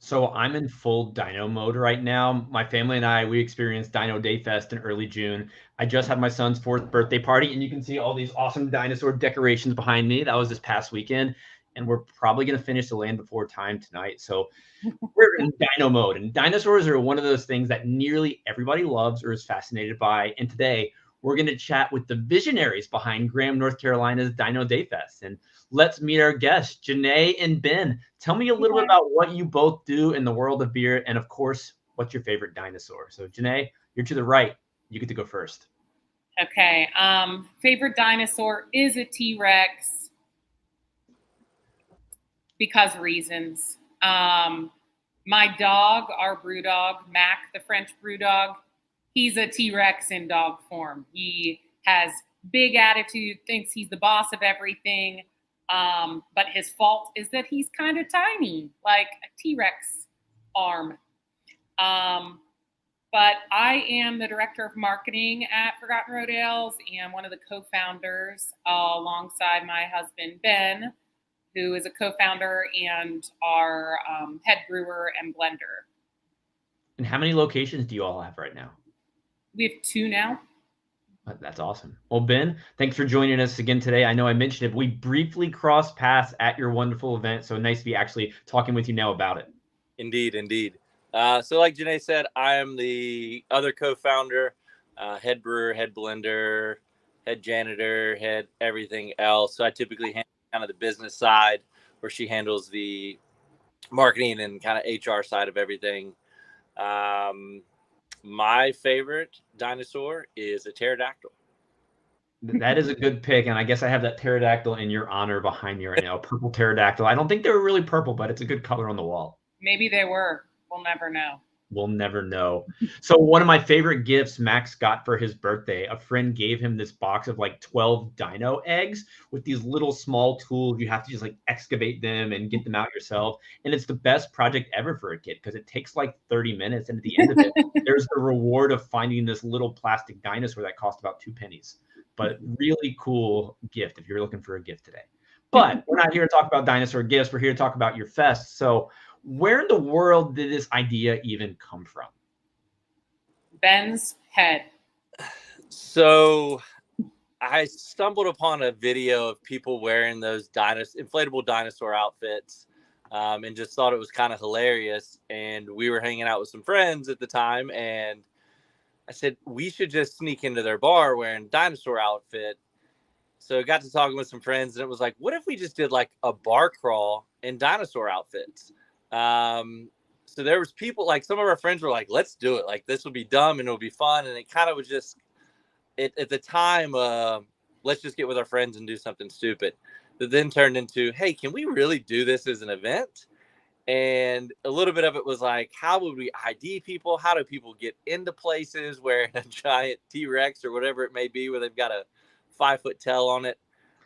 So I'm in full dino mode right now. My family and I, we experienced Dino Day Fest in early June. I just had my son's fourth birthday party, and you can see all these awesome dinosaur decorations behind me. That was this past weekend, and we're probably going to finish the Land Before Time tonight. So we're in dino mode, and dinosaurs are one of those things that nearly everybody loves or is fascinated by. And today we're going to chat with the visionaries behind Graham, North Carolina's Dino Day Fest. And let's meet our guests, Janée and Ben. Tell me a little bit about what you both do in the world of beer, and of course, what's your favorite dinosaur? So, Janée, you're to the right. You get to go first. Okay. Favorite dinosaur is a T-Rex because reasons. My dog, our brew dog, Mac, the French brew dog, he's a T-Rex in dog form. He has big attitude, thinks he's the boss of everything. But his fault is that he's kind of tiny, like a T-Rex arm. But I am the director of marketing at Forgotten Road Ales and one of the co-founders alongside my husband, Ben, who is a co-founder and our head brewer and blender. And how many locations do you all have right now? We have 2 now. That's awesome. Well, Ben, thanks for joining us again today. I know I mentioned it. We briefly crossed paths at your wonderful event, so nice to be actually talking with you now about it. Indeed, indeed. So like Janée said, I am the other co-founder, head brewer, head blender, head janitor, head everything else. So I typically handle kind of the business side, where she handles the marketing and kind of HR side of everything. My favorite dinosaur is a pterodactyl. That is a good pick, and I guess I have that pterodactyl in your honor behind me right now. Purple pterodactyl. I don't think they were really purple, but it's a good color on the wall. Maybe they were. We'll never know. We'll never know. So one of my favorite gifts Max got for his birthday, a friend gave him this box of like 12 dino eggs with these little small tools. You have to just like excavate them and get them out yourself. And it's the best project ever for a kid because it takes like 30 minutes. And at the end of it, there's the reward of finding this little plastic dinosaur that cost about 2 pennies. But really cool gift if you're looking for a gift today. But we're not here to talk about dinosaur gifts. We're here to talk about your fest. So where in the world did this idea even come from? Ben's head. So I stumbled upon a video of people wearing those inflatable dinosaur outfits and just thought it was kind of hilarious. And we were hanging out with some friends at the time, and I said, we should just sneak into their bar wearing dinosaur outfit. So I got to talking with some friends, and it was like, what if we just did like a bar crawl in dinosaur outfits? So there was people, like some of our friends were like, let's do it. Like, this will be dumb and it'll be fun. And it kind of was just at the time, let's just get with our friends and do something stupid. That then turned into, hey, can we really do this as an event? And a little bit of it was like, how would we ID people? How do people get into places wearing a giant T-Rex or whatever it may be, where they've got a 5-foot tail on it?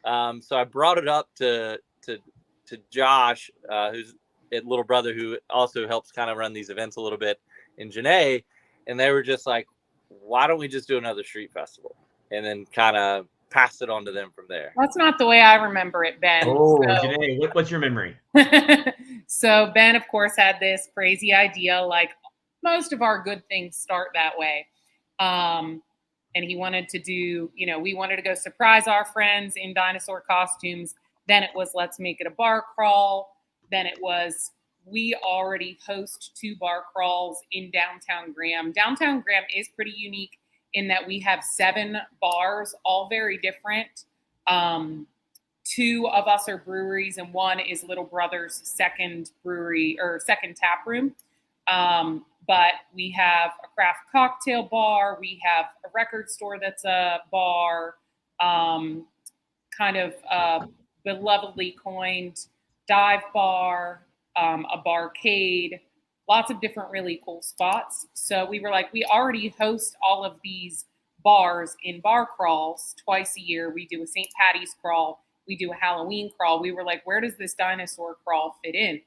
So I brought it up to Josh, who's a little brother who also helps kind of run these events a little bit, and Janée, and they were just like, why don't we just do another street festival? And then kind of passed it on to them from there. That's not the way I remember it, Ben. Oh, so, Janée, what's your memory? So Ben, of course, had this crazy idea, like most of our good things start that way. And he wanted to do, we wanted to go surprise our friends in dinosaur costumes. Then it was, let's make it a bar crawl. Then it was, we already host 2 bar crawls in downtown Graham. Downtown Graham is pretty unique in that we have 7 bars, all very different. 2 of us are breweries, and 1 is Little Brother's second brewery or second tap room. But we have a craft cocktail bar. We have a record store that's a bar, kind of belovedly coined dive bar, a barcade, lots of different really cool spots. So we were like, we already host all of these bars in bar crawls twice a year. We do a St. Patty's crawl. We do a Halloween crawl. We were like, where does this dinosaur crawl fit in?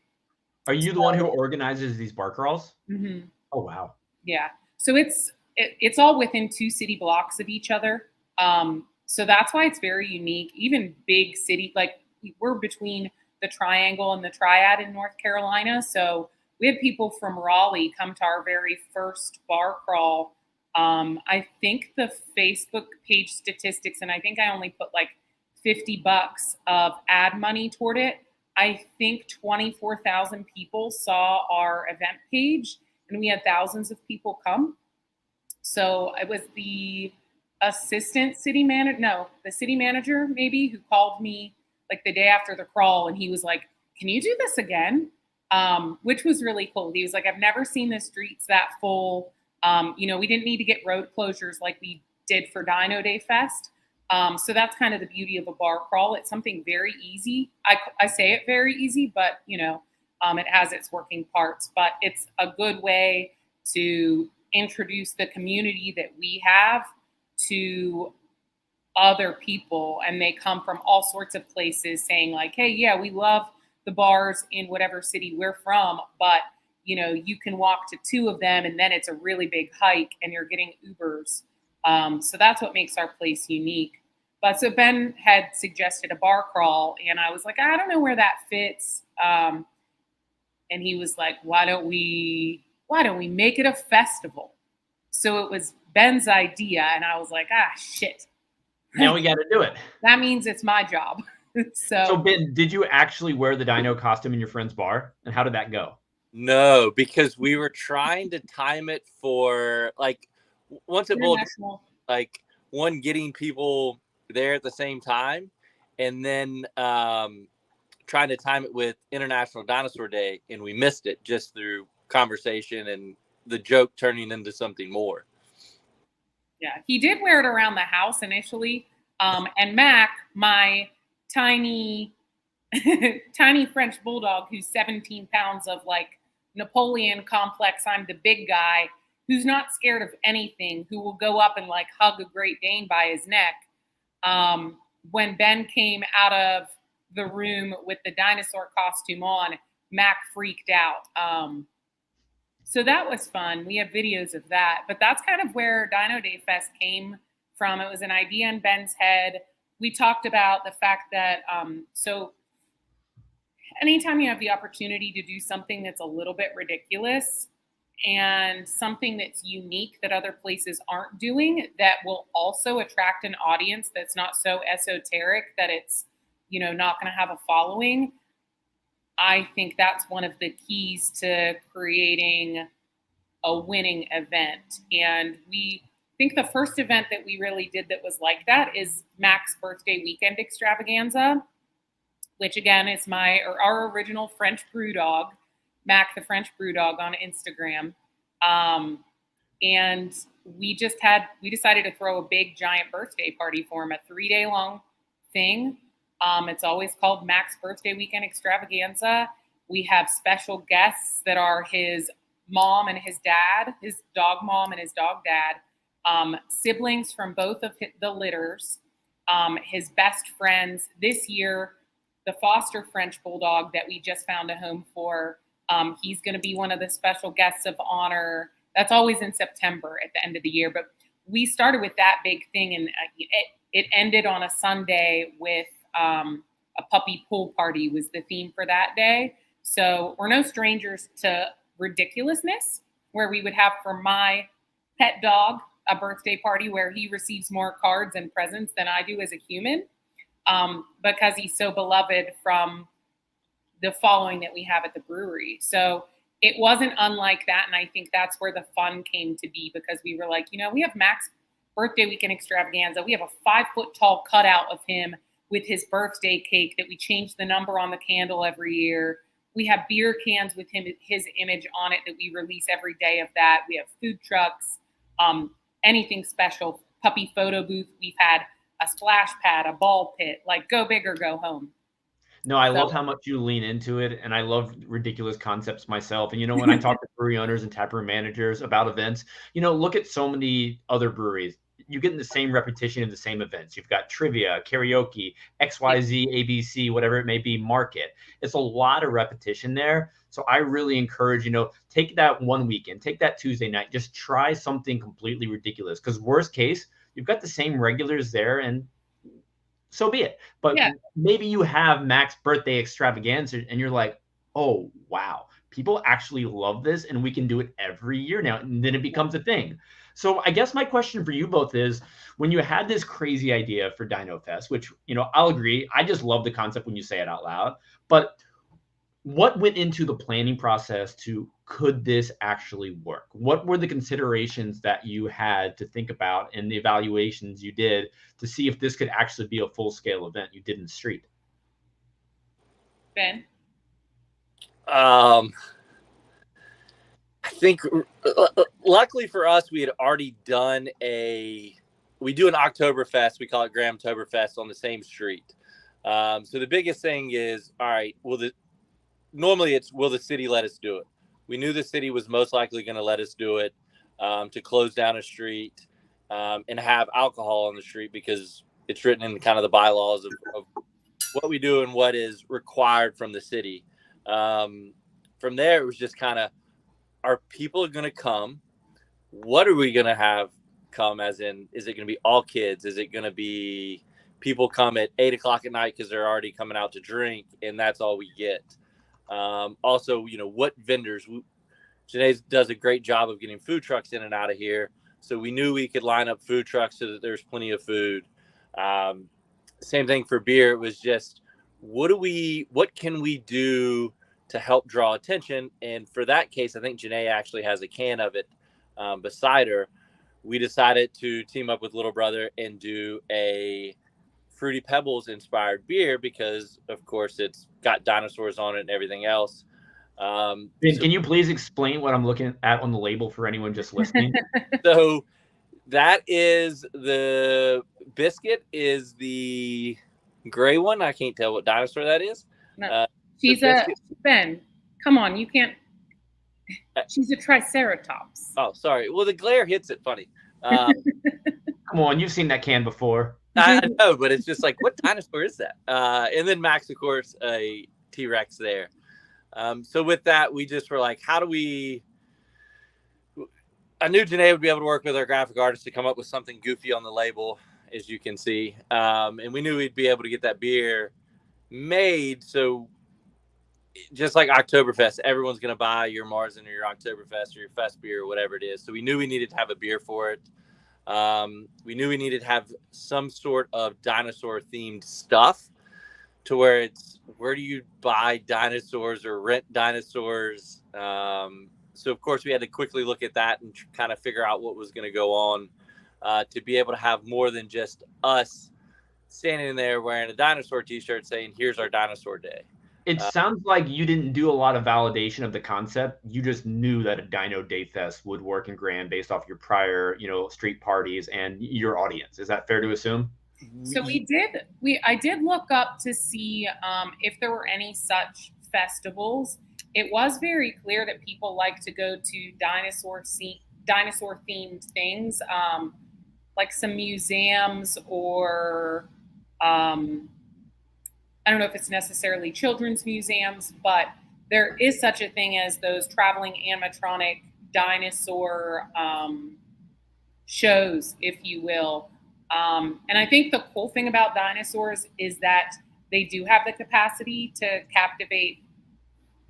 Are you the one who organizes these bar crawls? Mm-hmm. Oh, wow. Yeah. So it's all within 2 city blocks of each other. So that's why it's very unique. Even big city, like we're between the Triangle and the Triad in North Carolina. So we had people from Raleigh come to our very first bar crawl. I think the Facebook page statistics, and I think I only put like $50 of ad money toward it. I think 24,000 people saw our event page, and we had thousands of people come. So I was the assistant city manager, no, the city manager maybe, who called me like the day after the crawl, and he was like, "Can you do this again?" Which was really cool. He was like, "I've never seen the streets that full." We didn't need to get road closures like we did for Dino Day Fest. So that's kind of the beauty of a bar crawl. It's something very easy. I say it very easy, but it has its working parts. But it's a good way to introduce the community that we have to other people, and they come from all sorts of places saying like, "Hey, yeah, we love the bars in whatever city we're from, but you can walk to 2 of them, and then it's a really big hike, and you're getting Ubers." So that's what makes our place unique. But so Ben had suggested a bar crawl, and I was like, "I don't know where that fits." And he was like, "Why don't we make it a festival?" So it was Ben's idea, and I was like, shit. Now we got to do it. That means it's my job. So Ben, did you actually wear the dino costume in your friend's bar? And how did that go? No, because we were trying to time it for like once it boiled, like one, getting people there at the same time, and then trying to time it with International Dinosaur Day, and we missed it just through conversation and the joke turning into something more. Yeah, he did wear it around the house initially. And Mac, my tiny French bulldog, who's 17 pounds of like Napoleon complex, I'm the big guy, who's not scared of anything, who will go up and like hug a Great Dane by his neck. When Ben came out of the room with the dinosaur costume on, Mac freaked out. So that was fun. We have videos of that. But that's kind of where Dino Day Fest came from. It was an idea in Ben's head. We talked about the fact that, so anytime you have the opportunity to do something that's a little bit ridiculous and something that's unique that other places aren't doing, that will also attract an audience that's not so esoteric that it's, not going to have a following, I think that's one of the keys to creating a winning event. And we think the first event that we really did that was like that is Mac's birthday weekend extravaganza, which again is our original French brew dog, Mac the French brew dog, on Instagram. And we decided to throw a big giant birthday party for him, a 3-day long thing. It's always called Mac's Birthday Weekend Extravaganza. We have special guests that are his mom and his dad, his dog mom and his dog dad, siblings from both of the litters, his best friends. This year, the foster French bulldog that we just found a home for, he's going to be one of the special guests of honor. That's always in September at the end of the year. But we started with that big thing, and it ended on a Sunday with a puppy pool party was the theme for that day. So we're no strangers to ridiculousness, where we would have for my pet dog a birthday party where he receives more cards and presents than I do as a human, because he's so beloved from the following that we have at the brewery. So it wasn't unlike that. And I think that's where the fun came to be, because we were like, we have Mac's Birthday Weekend Extravaganza. We have a 5-foot tall cutout of him with his birthday cake that we change the number on the candle every year. We have beer cans with his image on it that we release every day of that. We have food trucks, anything special, puppy photo booth. We've had a splash pad, a ball pit, like go big or go home. No, I love how much you lean into it, and I love ridiculous concepts myself. And, when I talk to brewery owners and taproom managers about events, look at so many other breweries. You get in the same repetition of the same events. You've got trivia, karaoke, XYZ, ABC, whatever it may be, market. It's a lot of repetition there. So I really encourage, take that one weekend, take that Tuesday night, just try something completely ridiculous. Because worst case, you've got the same regulars there, and so be it. But maybe you have Mac's Birthday Extravaganza and you're like, oh, wow. people actually love this and we can do it every year now. And then it becomes a thing. So I guess my question for you both is, when you had this crazy idea for Dino Fest, which, I'll agree, I just love the concept when you say it out loud, but what went into the planning process to, could this actually work? What were the considerations that you had to think about and the evaluations you did to see if this could actually be a full scale event you did in the street? Ben? I think luckily for us, we had already done we do an Oktoberfest. We call it Gramtoberfest on the same street. So the biggest thing is, all right, normally it's, will the city let us do it? We knew the city was most likely going to let us do it, to close down a street and have alcohol on the street, because it's written in kind of the bylaws of what we do and what is required from the city. From there, it was just kind of, are people going to come? What are we going to have come? As in, is it going to be all kids? Is it going to be people come at 8 o'clock at night because they're already coming out to drink and that's all we get? Also, what vendors? Janée does a great job of getting food trucks in and out of here. So we knew we could line up food trucks so that there's plenty of food. Same thing for beer. It was just, what can we do to help draw attention? And for that case, I think Janée actually has a can of it beside her. We decided to team up with Little Brother and do a Fruity Pebbles inspired beer, because of course it's got dinosaurs on it and everything else. Can you please explain what I'm looking at on the label for anyone just listening? So that is, the biscuit is the gray one. I can't tell what dinosaur that is. No, Ben, come on, you can't. She's a Triceratops. Oh, sorry. Well, the glare hits it funny. Come on, you've seen that can before. I know, but it's just like, what dinosaur is that? And then Max, of course, a T-Rex there. So with that, we just were like, how do we... I knew Janée would be able to work with our graphic artist to come up with something goofy on the label, as you can see. And we knew we'd be able to get that beer made. So just like Oktoberfest, everyone's going to buy your Marzen or your Oktoberfest or your Fest beer or whatever it is. So we knew we needed to have a beer for it. We knew we needed to have some sort of dinosaur themed stuff, to where it's, where do you buy dinosaurs or rent dinosaurs? So of course we had to quickly look at that and kind of figure out what was going to go on, to be able to have more than just us standing there wearing a dinosaur t-shirt saying, here's our dinosaur day. It sounds like you didn't do a lot of validation of the concept. You just knew that a Dino Day Fest would work in Grand based off your prior, street parties and your audience. Is that fair to assume? So I did look up to see if there were any such festivals. It was very clear that people like to go to dinosaur themed things, like some museums, or I don't know if it's necessarily children's museums, but there is such a thing as those traveling animatronic dinosaur shows, if you will. And I think the cool thing about dinosaurs is that they do have the capacity to captivate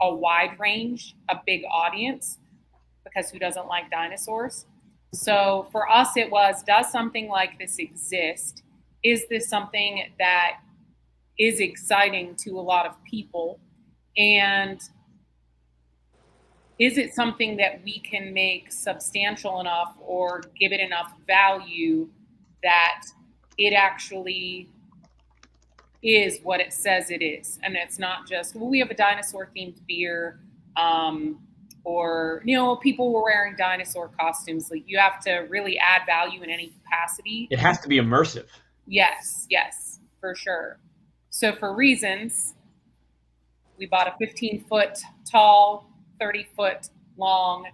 a wide range, a big audience, because who doesn't like dinosaurs? So for us, it was, does something like this exist? Is this something that is exciting to a lot of people? And is it something that we can make substantial enough or give it enough value that it actually is what it says it is? And it's not just, well, we have a dinosaur themed beer, or, people were wearing dinosaur costumes. Like, you have to really add value in any capacity. It has to be immersive. Yes, for sure. So for reasons, we bought a 15-foot tall, 30-foot long,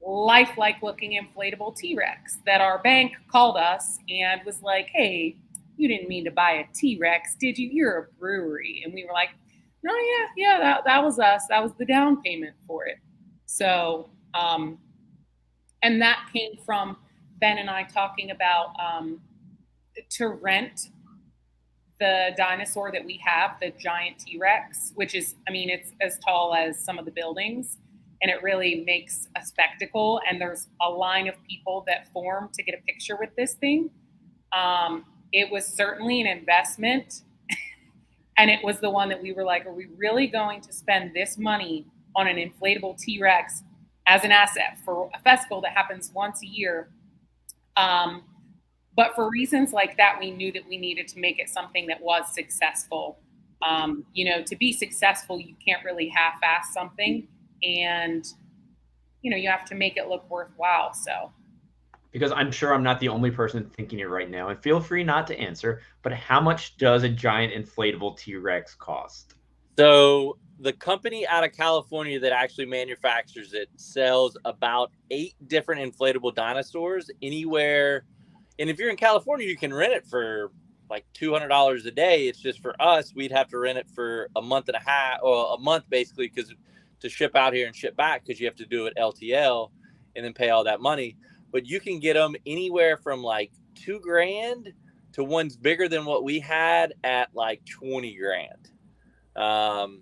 lifelike looking inflatable T-Rex that our bank called us and was like, hey, you didn't mean to buy a T-Rex, did you? You're a brewery. And we were like, no, yeah, that was us. That was the down payment for it. So, and that came from Ben and I talking about to rent the dinosaur that we have, the giant T-Rex, which is, I mean, it's as tall as some of the buildings, and it really makes a spectacle. And there's a line of people that form to get a picture with this thing. It was certainly an investment. And it was the one that we were like, are we really going to spend this money on an inflatable T-Rex as an asset for a festival that happens once a year? But for reasons like that, we knew that we needed to make it something that was successful. To be successful, you can't really half-ass something, and, you have to make it look worthwhile. So, because I'm sure I'm not the only person thinking it right now, and feel free not to answer, but how much does a giant inflatable T-Rex cost? So the company out of California that actually manufactures it sells about 8 different inflatable dinosaurs anywhere. And if you're in California, you can rent it for like $200 a day. It's just for us, we'd have to rent it for a month and a half, or a month basically, because to ship out here and ship back, because you have to do it LTL and then pay all that money. But you can get them anywhere from like $2,000 to ones bigger than what we had at like $20,000.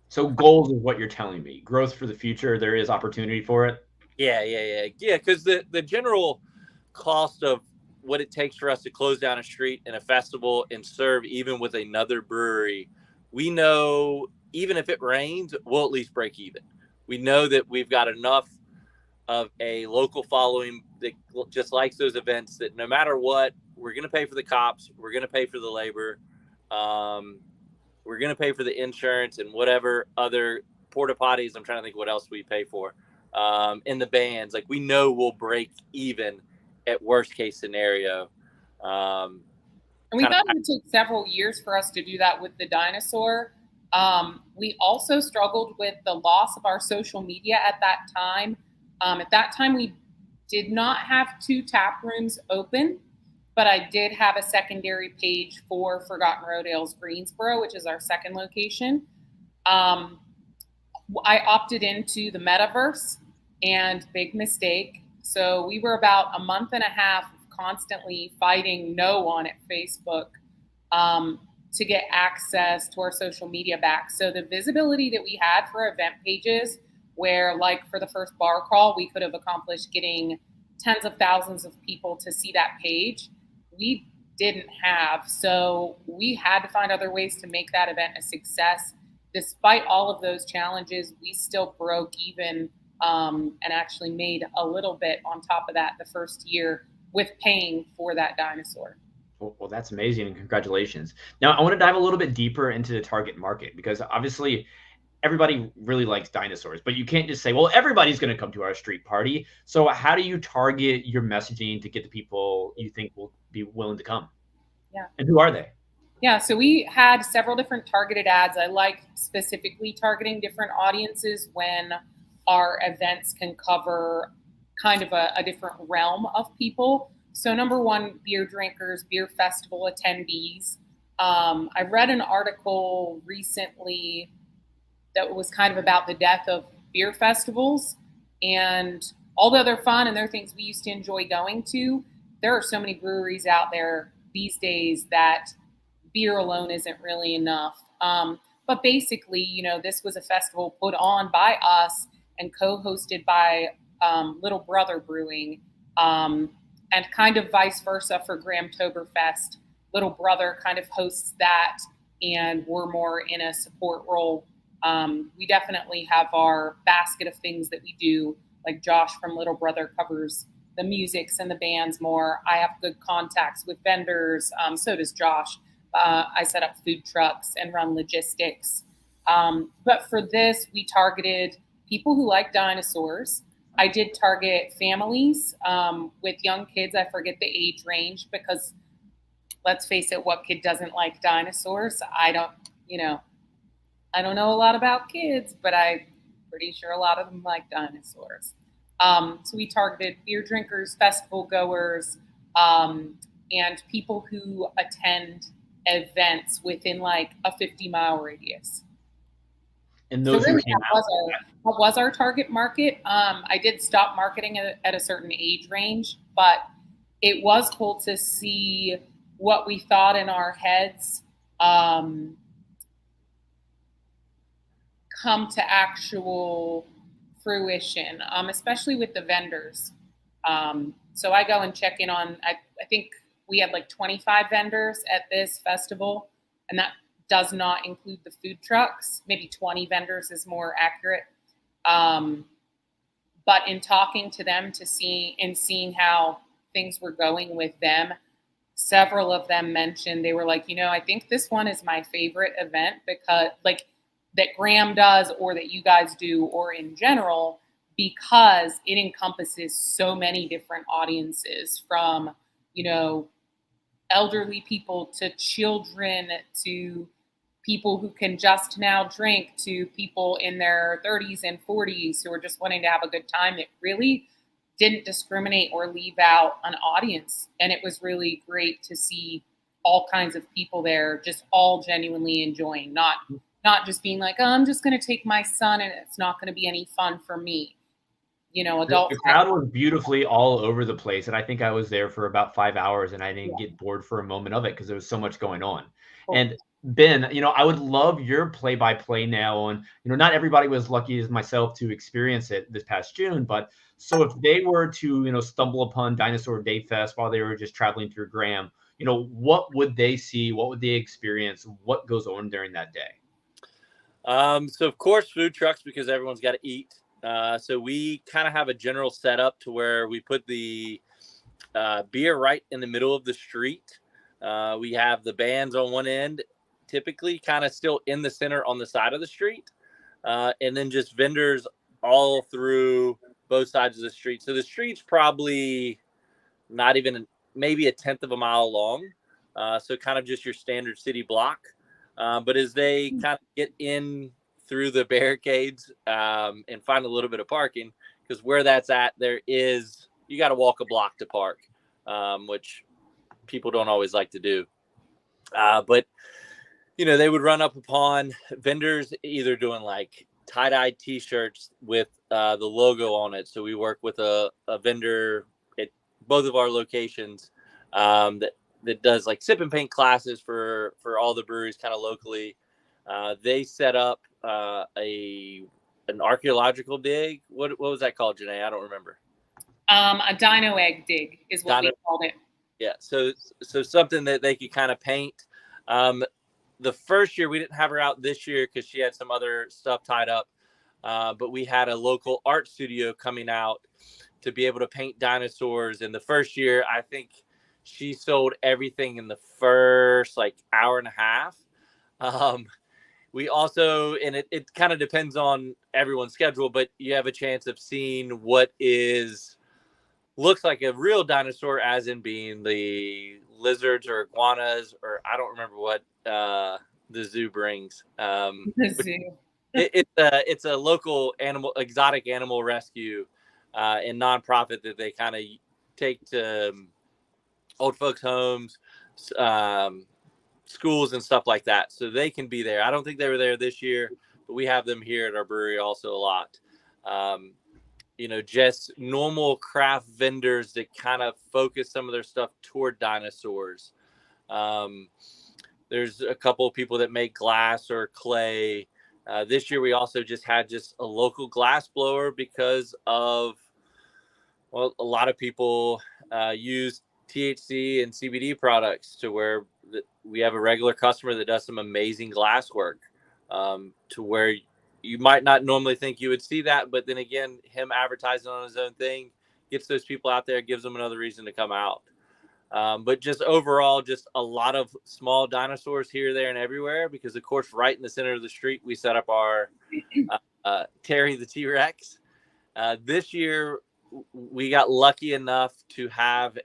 So goals is what you're telling me. Growth for the future. There is opportunity for it. Yeah. Because the general cost of what it takes for us to close down a street in a festival and serve even with another brewery, we know even if it rains, we'll at least break even. We know that we've got enough of a local following that just likes those events that no matter what, we're going to pay for the cops, we're going to pay for the labor, we're going to pay for the insurance and whatever other porta potties. I'm trying to think what else we pay for, and the bands. Like, we know we'll break even at worst case scenario. And we thought it would take several years for us to do that with the dinosaur. We also struggled with the loss of our social media at that time. At that time, we did not have 2 tap rooms open, but I did have a secondary page for Forgotten Road Ales Greensboro, which is our second location. I opted into the metaverse, and big mistake. So we were about a month and a half constantly fighting no on at Facebook to get access to our social media back. So the visibility that we had for event pages, where like for the first bar crawl, we could have accomplished getting tens of thousands of people to see that page, we didn't have. So we had to find other ways to make that event a success. Despite all of those challenges, we still broke even and actually made a little bit on top of that the first year with paying for that dinosaur. Well, that's amazing, and congratulations. Now, I want to dive a little bit deeper into the target market, because obviously everybody really likes dinosaurs, but you can't just say, well, everybody's going to come to our street party. So how do you target your messaging to get the people you think will be willing to come? Yeah. And who are they? Yeah, so we had several different targeted ads. I like specifically targeting different audiences when our events can cover kind of a different realm of people. So number one, beer drinkers, beer festival attendees. I read an article recently that was kind of about the death of beer festivals, and although they're fun and they're things we used to enjoy going to, there are so many breweries out there these days that beer alone isn't really enough. But basically, this was a festival put on by us and co-hosted by Little Brother Brewing, and kind of vice versa for Gramtoberfest. Little Brother kind of hosts that, and we're more in a support role. We definitely have our basket of things that we do. Like Josh from Little Brother covers the musics and the bands more. I have good contacts with vendors. So does Josh. I set up food trucks and run logistics. But for this, we targeted people who like dinosaurs. I did target families with young kids. I forget the age range because, let's face it, what kid doesn't like dinosaurs? I don't know a lot about kids, but I'm pretty sure a lot of them like dinosaurs. So we targeted beer drinkers, festival goers, and people who attend events within like a 50-mile radius. And those so really, that was our target market. I did stop marketing at a certain age range, but it was cool to see what we thought in our heads come to actual fruition, especially with the vendors. So I go and check in on, I think we had like 25 vendors at this festival, and that does not include the food trucks. Maybe 20 vendors is more accurate. But in talking to them seeing how things were going with them, several of them mentioned, they were like, I think this one is my favorite event because like that Graham does or that you guys do or in general, because it encompasses so many different audiences from, elderly people to children to people who can just now drink to people in their 30s and 40s who are just wanting to have a good time. It really didn't discriminate or leave out an audience. And it was really great to see all kinds of people there, just all genuinely enjoying, not just being like, oh, I'm just going to take my son and it's not going to be any fun for me. Adults. The crowd was beautifully all over the place. And I think I was there for about 5 hours and I didn't get bored for a moment of it because there was so much going on. Cool. And Ben, I would love your play-by-play now on, not everybody was lucky as myself to experience it this past June, but so if they were to, stumble upon Dinosaur Day Fest while they were just traveling through Graham, what would they see? What would they experience? What goes on during that day? So of course, food trucks, because everyone's got to eat. So we kind of have a general setup to where we put the beer right in the middle of the street. We have the bands on one end, typically kind of still in the center on the side of the street. And then just vendors all through both sides of the street. So the street's probably not even maybe a 1/10 of a mile long. So kind of just your standard city block. But as they kind of get in through the barricades and find a little bit of parking, because where that's at, you got to walk a block to park, which people don't always like to do. But they would run up upon vendors either doing like tie-dye t-shirts with the logo on it. So we work with a vendor at both of our locations that does like sip and paint classes for all the breweries kind of locally. They set up an archaeological dig. What was that called, Janée? I don't remember. A dino egg dig is what we called it. Yeah. So something that they could kind of paint. The first year we didn't have her out this year because she had some other stuff tied up. But we had a local art studio coming out to be able to paint dinosaurs. And the first year, I think she sold everything in the first like hour and a half. We also, and it kind of depends on everyone's schedule, but you have a chance of seeing what looks like a real dinosaur, as in being the lizards or iguanas, or I don't remember what the zoo brings. The zoo. It's a local exotic animal rescue and nonprofit that they kind of take to old folks' homes, schools and stuff like that, so they can be there. I don't think they were there this year, but we have them here at our brewery also a lot. Just normal craft vendors that kind of focus some of their stuff toward dinosaurs. There's a couple of people that make glass or clay. This year we also just had a local glass blower because of, well, a lot of people use THC and CBD products, to where we have a regular customer that does some amazing glass work, to where you might not normally think you would see that, but then again, him advertising on his own thing gets those people out there, gives them another reason to come out. But just overall, just a lot of small dinosaurs here, there, and everywhere, because of course, right in the center of the street, we set up our Terry the T-Rex. This year, we got lucky enough to have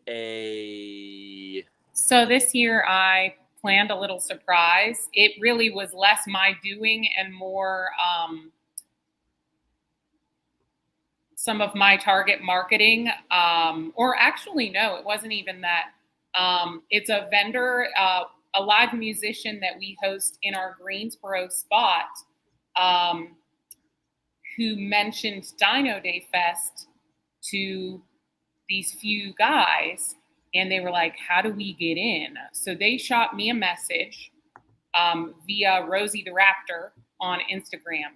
So this year I planned a little surprise. It really was less my doing and more some of my target marketing. Or actually, no, it wasn't even that. It's a vendor, a live musician that we host in our Greensboro spot, who mentioned Dino Day Fest to these few guys. and they were like, how do we get in? So they shot me a message via Rosie the Raptor on Instagram.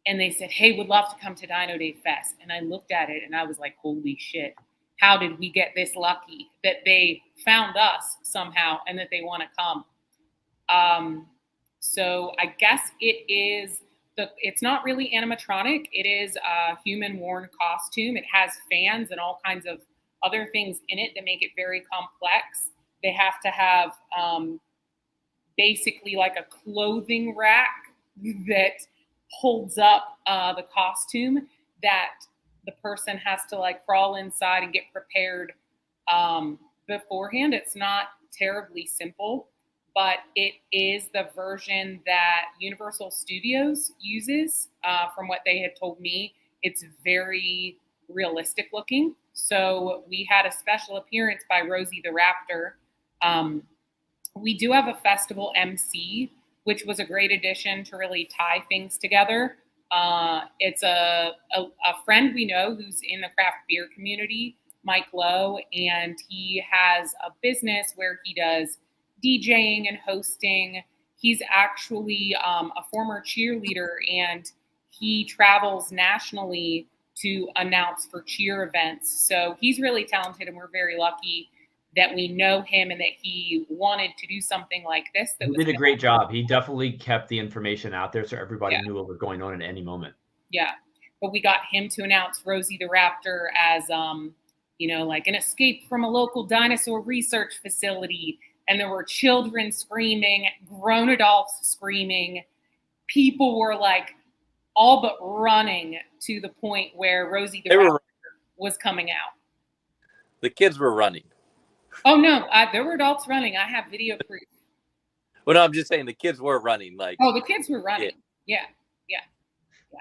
And they said, hey, would love to come to Dino Day Fest. And I looked at it and I was like, holy shit. How did we get this lucky that they found us somehow and that they want to come? So I guess it's not really animatronic. It is a human worn costume. It has fans and all kinds of other things in it that make it very complex. They have to have basically like a clothing rack that holds up the costume that the person has to like crawl inside and get prepared beforehand. It's not terribly simple, but it is the version that Universal Studios uses. From what they had told me, it's very realistic looking. So we had a special appearance by Rosie the Raptor. We do have a festival MC, which was a great addition to really tie things together. It's a friend we know who's in the craft beer community, Mike Lowe, and he has a business where he does DJing and hosting. He's actually a former cheerleader, and he travels nationally to announce for cheer events. So he's really talented, and we're very lucky that we know him and that he wanted to do something like this. He did a great job. He definitely kept the information out there so everybody knew what was going on at any moment. Yeah. But we got him to announce Rosie the Raptor as, like an escape from a local dinosaur research facility. And there were children screaming, grown adults screaming. People were like all but running to the point where Rosie the Raptor was coming out. The kids were running. Oh, no, there were adults running. I have video proof. Well, no, I'm just saying the kids were running. The kids were running. Yeah.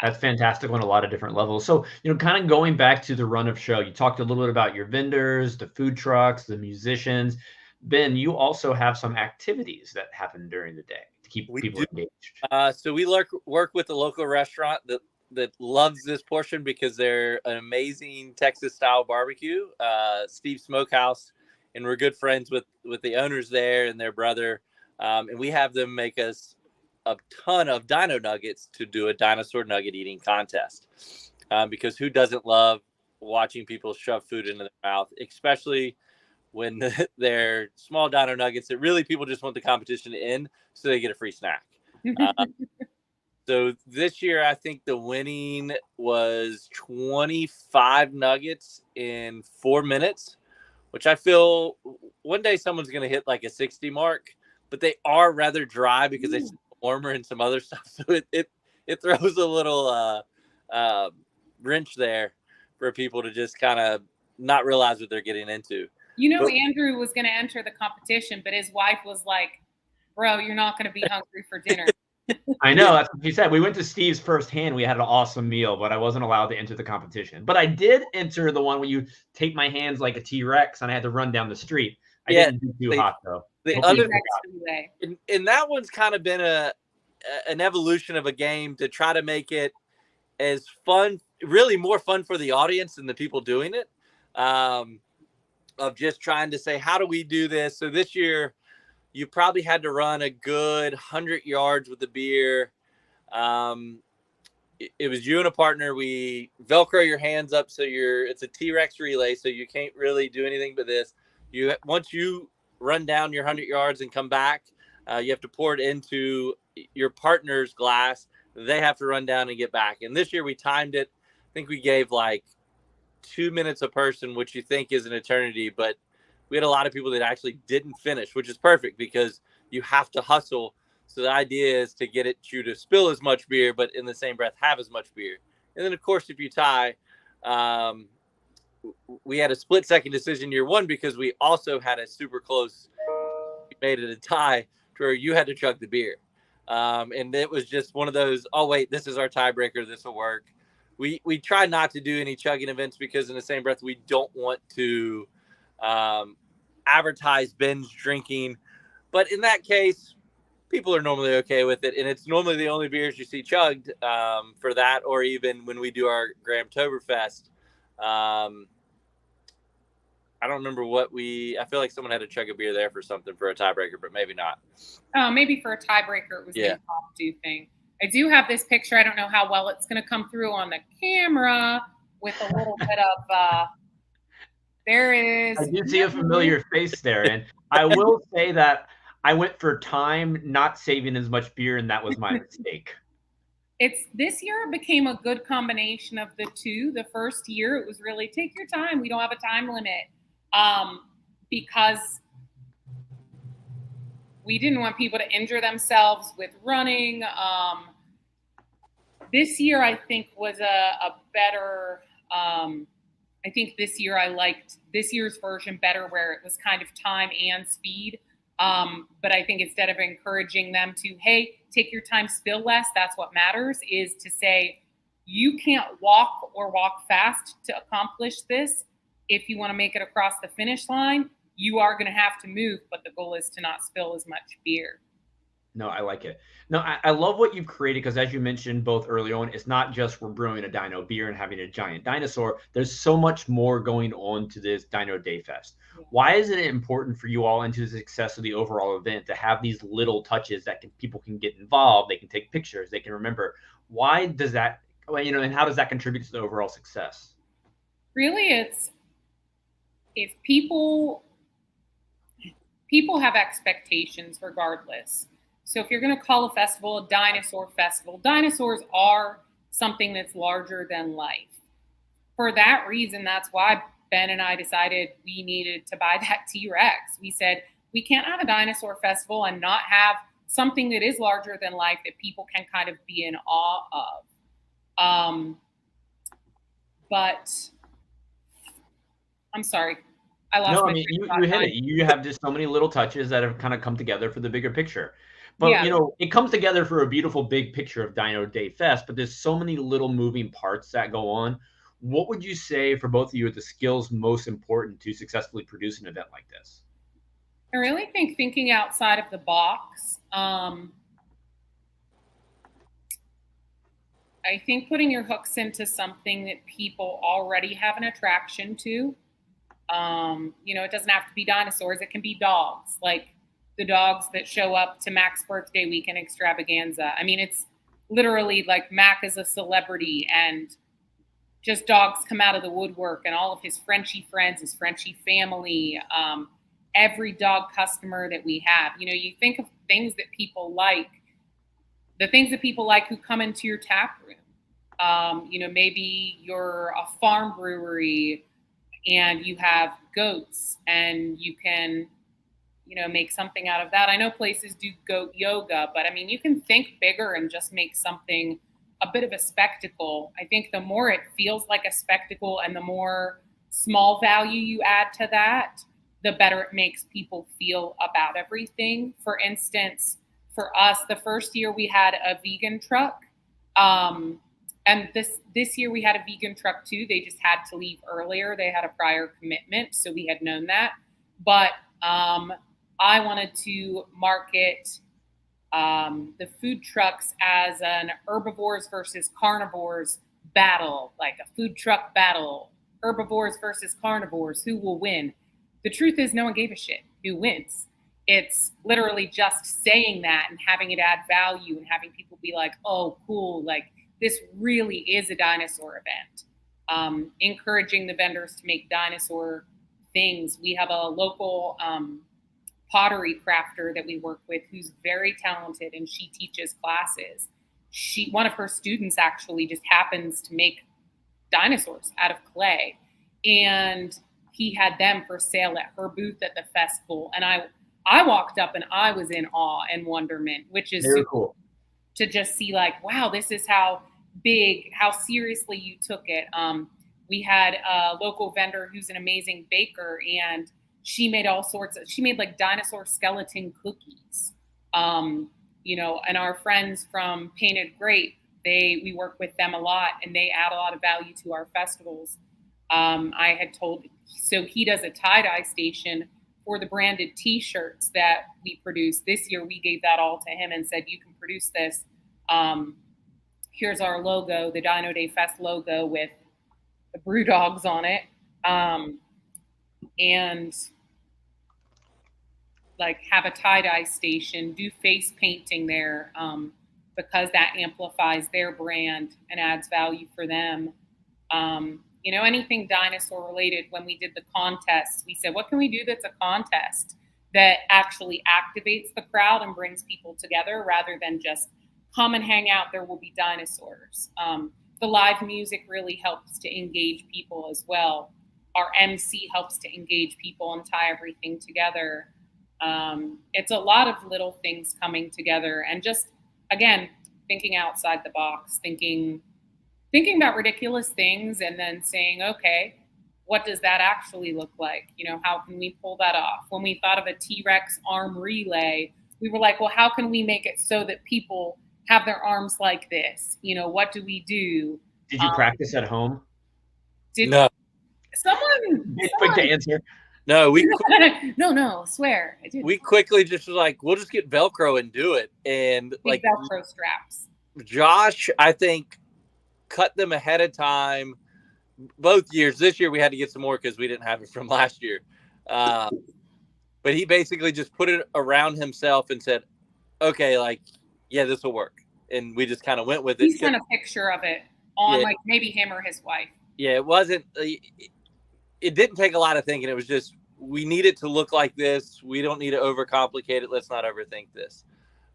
That's fantastic on a lot of different levels. So, kind of going back to the run of show, you talked a little bit about your vendors, the food trucks, the musicians. Ben, you also have some activities that happen during the day to keep people engaged. So we work with a local restaurant that loves this portion because they're an amazing Texas-style barbecue, Steve Smokehouse. And we're good friends with the owners there and their brother. And we have them make us a ton of dino nuggets to do a dinosaur nugget eating contest. Because who doesn't love watching people shove food into their mouth, especially when they're small dino nuggets that really people just want the competition to end so they get a free snack. So this year, I think the winning was 25 nuggets in 4 minutes. Which I feel one day someone's going to hit like a 60 mark, but they are rather dry because they warmer and some other stuff. So it throws a little wrench there for people to just kind of not realize what they're getting into. Andrew was going to enter the competition, but his wife was like, bro, you're not going to be hungry for dinner. I know, that's what she said. We went to Steve's firsthand. We had an awesome meal, but I wasn't allowed to enter the competition. But I did enter the one where you take my hands like a T-Rex, and I had to run down the street. I didn't do too hot, though. And that one's kind of been an evolution of a game to try to make it as fun, really more fun for the audience and the people doing it, of just trying to say, how do we do this? So this year, you probably had to run a good 100 yards with the beer. It was you and a partner. We Velcro your hands up so it's a T-Rex relay, so you can't really do anything but this. Once you run down your 100 yards and come back, you have to pour it into your partner's glass. They have to run down and get back. And this year we timed it. I think we gave like 2 minutes a person, which you think is an eternity, but we had a lot of people that actually didn't finish, which is perfect because you have to hustle. So the idea is to get you to spill as much beer, but in the same breath, have as much beer. And then, of course, if you tie, we had a split-second decision year one because we also had a super close, we made it a tie to where you had to chug the beer. And it was just one of those, oh, wait, this is our tiebreaker. This will work. We try not to do any chugging events because in the same breath, we don't want to advertise binge drinking, but in that case people are normally okay with it, and it's normally the only beers you see chugged for that, or even when we do our Grahamtoberfest. I don't remember I feel like someone had to chug a beer there for something for a tiebreaker, but maybe not. Maybe for a tiebreaker, it was an impromptu thing. I do have this picture. I don't know how well it's going to come through on the camera with a little bit of, there is. I do see a familiar face there. And I will say that I went for time, not saving as much beer, and that was my mistake. This year it became a good combination of the two. The first year it was really take your time. We don't have a time limit. Because we didn't want people to injure themselves with running. This year, I think, was a better, I think this year I liked this year's version better, where it was kind of time and speed. But I think instead of encouraging them to, hey, take your time, spill less, that's what matters, is to say, you can't walk or walk fast to accomplish this. If you want to make it across the finish line, you are going to have to move, but the goal is to not spill as much beer. No, I like it. No, I love what you've created, because as you mentioned both early on, it's not just we're brewing a dino beer and having a giant dinosaur. There's so much more going on to this Dino Day Fest. Yeah. Why is it important for you all, into the success of the overall event, to have these little touches that people can get involved, they can take pictures, they can remember? Why does that, and how does that contribute to the overall success? Really, it's if people have expectations regardless. So if you're going to call a festival a dinosaur festival, dinosaurs are something that's larger than life. For that reason, that's why Ben and I decided we needed to buy that T-Rex. We said, we can't have a dinosaur festival and not have something that is larger than life that people can kind of be in awe of. But I'm sorry. I lost my you hit it. You have just so many little touches that have kind of come together for the bigger picture. But, it comes together for a beautiful big picture of Dino Day Fest, but there's so many little moving parts that go on. What would you say, for both of you, are the skills most important to successfully produce an event like this? I really think thinking outside of the box. I think putting your hooks into something that people already have an attraction to. It doesn't have to be dinosaurs. It can be dogs, like the dogs that show up to Mac's birthday weekend extravaganza. I mean, it's literally like Mac is a celebrity, and just dogs come out of the woodwork, and all of his Frenchie friends, his Frenchie family, every dog customer that we have. You think of things that people like, the things that people like who come into your tap room. Maybe you're a farm brewery and you have goats, and you can, make something out of that. I know places do goat yoga, but I mean, you can think bigger and just make something a bit of a spectacle. I think the more it feels like a spectacle and the more small value you add to that, the better it makes people feel about everything. For instance, for us, the first year we had a vegan truck. And this year we had a vegan truck too. They just had to leave earlier. They had a prior commitment, so we had known that. But I wanted to market the food trucks as an herbivores versus carnivores battle, like a food truck battle, herbivores versus carnivores, who will win? The truth is, no one gave a shit who wins. It's literally just saying that and having it add value and having people be like, oh, cool, like this really is a dinosaur event. Encouraging the vendors to make dinosaur things. We have a local pottery crafter that we work with who's very talented, and she teaches classes. One of her students actually just happens to make dinosaurs out of clay, and he had them for sale at her booth at the festival. And I walked up and I was in awe and wonderment, which is very cool to just see, like, wow, this is how seriously you took it. We had a local vendor who's an amazing baker, and she made like dinosaur skeleton cookies. And our friends from Painted Grape, we work with them a lot, and they add a lot of value to our festivals. So he does a tie-dye station for the branded t-shirts that we produce. This year we gave that all to him and said, you can produce this. Here's our logo, the Dino Day Fest logo with the brew dogs on it. and like have a tie-dye station, do face painting there, because that amplifies their brand and adds value for them. Anything dinosaur related. When we did the contest, we said, what can we do that's a contest that actually activates the crowd and brings people together rather than just come and hang out, there will be dinosaurs. The live music really helps to engage people as well. Our MC helps to engage people and tie everything together. It's a lot of little things coming together, and just, again, thinking outside the box, thinking about ridiculous things and then saying, okay, what does that actually look like? How can we pull that off? When we thought of a T-Rex arm relay, we were like, well, how can we make it so that people have their arms like this? What do we do? Did you practice at home? No. Someone quick to answer. No, no, swear. I did. We quickly just was like, we'll just get Velcro and do it. And like Velcro straps. Josh, I think, cut them ahead of time both years. This year we had to get some more because we didn't have it from last year. But he basically just put it around himself and said, okay, yeah, this will work. And we just kind of went with it. He sent a picture of it on maybe him or his wife. Yeah, it wasn't, it didn't take a lot of thinking. It was just, we need it to look like this. We don't need to overcomplicate it. Let's not overthink this.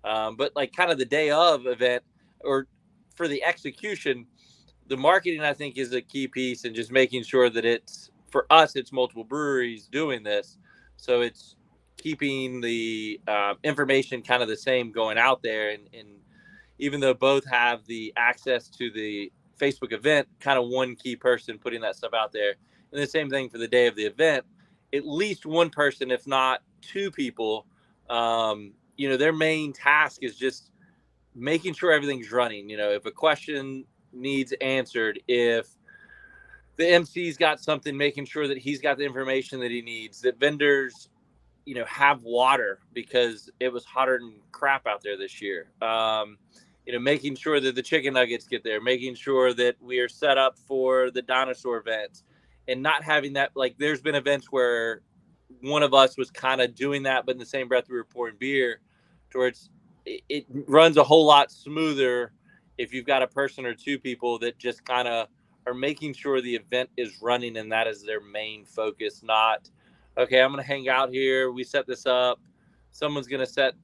But kind of the day of event, or for the execution, the marketing, I think, is a key piece, and just making sure that for us, it's multiple breweries doing this. So it's keeping the information kind of the same going out there. And even though both have the access to the Facebook event, kind of one key person putting that stuff out there. And the same thing for the day of the event, at least one person, if not two people, their main task is just making sure everything's running. If a question needs answered, if the MC's got something, making sure that he's got the information that he needs, that vendors, have water because it was hotter than crap out there this year. Making sure that the chicken nuggets get there, making sure that we are set up for the dinosaur events, and not having that, there's been events where one of us was kind of doing that, but in the same breath we were pouring beer, towards it runs a whole lot smoother if you've got a person or two people that just kind of are making sure the event is running, and that is their main focus. Not, okay, I'm going to hang out here, we set this up, someone's going to set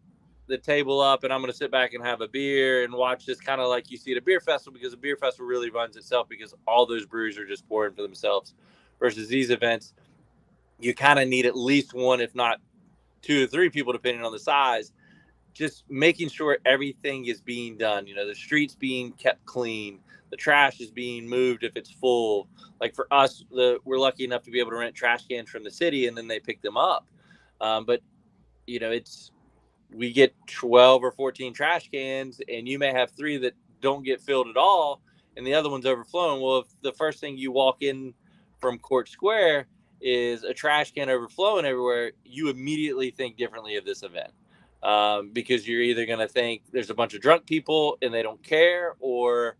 the table up, and I'm going to sit back and have a beer and watch this, kind of like you see at a beer festival, because a beer festival really runs itself because all those breweries are just pouring for themselves. Versus these events, you kind of need at least one, if not 2 or 3 people, depending on the size, just making sure everything is being done. The streets being kept clean, the trash is being moved if it's full. For us, we're lucky enough to be able to rent trash cans from the city, and then they pick them up. But we get 12 or 14 trash cans, and you may have 3 that don't get filled at all, and the other one's overflowing. Well, if the first thing you walk in from Court Square is a trash can overflowing everywhere, you immediately think differently of this event, because you're either going to think there's a bunch of drunk people and they don't care, or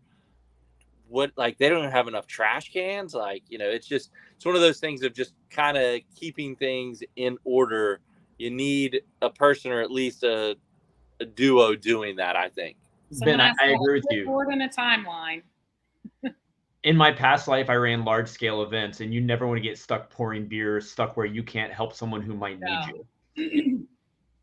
they don't even have enough trash cans. It's one of those things of just kind of keeping things in order. You need a person, or at least a duo, doing that, I think. Ben, I agree with you. Board in a timeline. In my past life, I ran large scale events, and you never want to get stuck pouring beer, stuck where you can't help someone who might need you.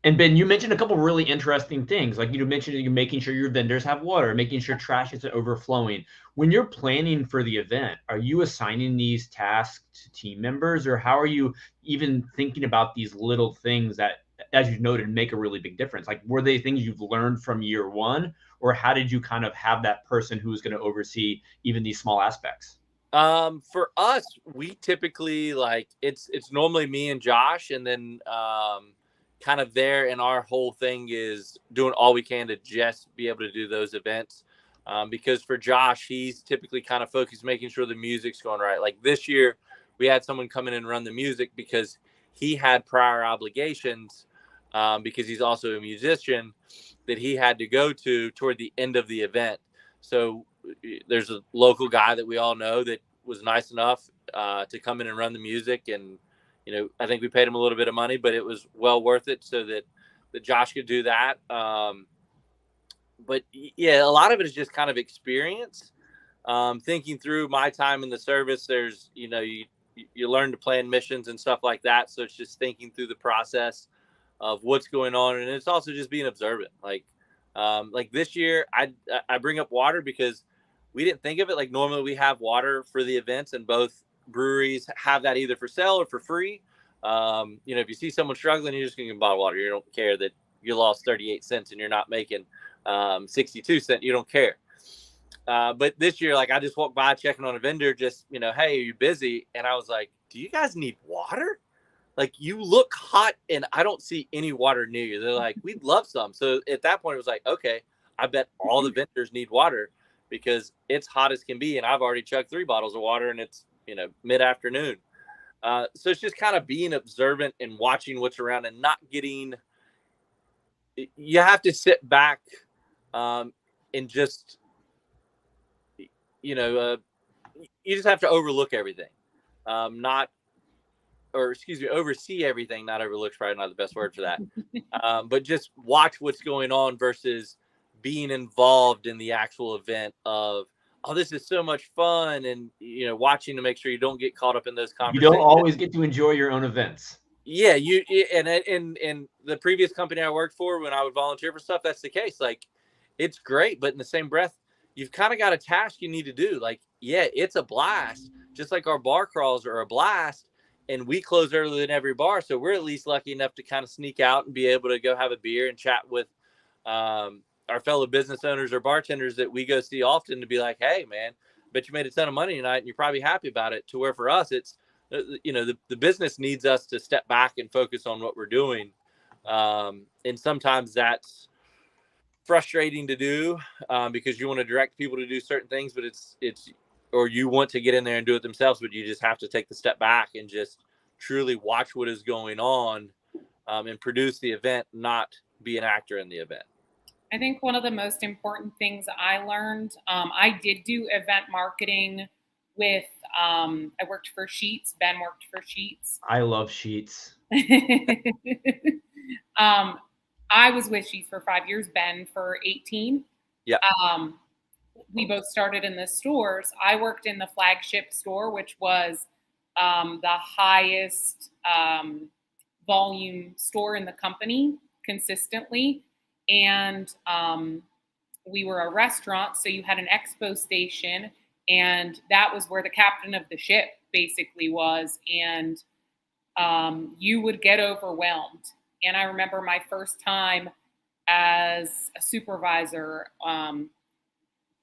And Ben, you mentioned a couple of really interesting things. You mentioned you're making sure your vendors have water, making sure trash isn't overflowing. When you're planning for the event, are you assigning these tasks to team members, or how are you even thinking about these little things that, as you noted, make a really big difference? Were they things you've learned from year one, or how did you kind of have that person who's going to oversee even these small aspects? For us, we typically it's normally me and Josh, and then kind of there, and our whole thing is doing all we can to just be able to do those events. Because for Josh, he's typically kind of focused making sure the music's going right. This year, we had someone come in and run the music because he had prior obligations, because he's also a musician, that he had to go to toward the end of the event. So there's a local guy that we all know that was nice enough to come in and run the music, and I think we paid him a little bit of money, but it was well worth it so that Josh could do that. But yeah, a lot of it is just kind of experience. Thinking through my time in the service, there's, you learn to plan missions and stuff like that. So it's just thinking through the process of what's going on. And it's also just being observant. Like this year, I bring up water because we didn't think of it. Like normally we have water for the events, and both breweries have that either for sale or for free. If you see someone struggling, you're just going to get bottled water. You don't care that you lost 38 cents and you're not making 62 cents. You don't care. But this year, like I just walked by checking on a vendor, just, hey, are you busy? And I was like, do you guys need water? Like, you look hot and I don't see any water near you. They're like, we'd love some. So at that point, it was like, okay, I bet all the vendors need water because it's hot as can be. And I've already chugged 3 bottles of water and it's, mid-afternoon. So it's just kind of being observant and watching what's around and not getting, you have to sit back and just, you just have to overlook everything, oversee everything. Not overlook's probably not the best word for that. But just watch what's going on versus being involved in the actual event of, oh, this is so much fun. And, watching to make sure you don't get caught up in those conversations. You don't always get to enjoy your own events. Yeah. And the previous company I worked for, when I would volunteer for stuff, that's the case. Like, it's great, but in the same breath, you've kind of got a task you need to do. Like, yeah, it's a blast, just like our bar crawls are a blast, and we close earlier than every bar. So we're at least lucky enough to kind of sneak out and be able to go have a beer and chat with our fellow business owners or bartenders that we go see often, to be like, hey, man, bet you made a ton of money tonight and you're probably happy about it. To where for us, it's, the business needs us to step back and focus on what we're doing. And sometimes that's frustrating to do because you want to direct people to do certain things, but it's or you want to get in there and do it themselves, but you just have to take the step back and just truly watch what is going on and produce the event, not be an actor in the event. I think one of the most important things I learned, I did do event marketing with, I worked for Sheets. Ben worked for Sheets. I love Sheets. I was with Sheets for 5 years, Ben for 18. Yeah. We both started in the stores. I worked in the flagship store, which was the highest volume store in the company consistently. And we were a restaurant, so you had an expo station, and that was where the captain of the ship basically was. And you would get overwhelmed. And I remember my first time as a supervisor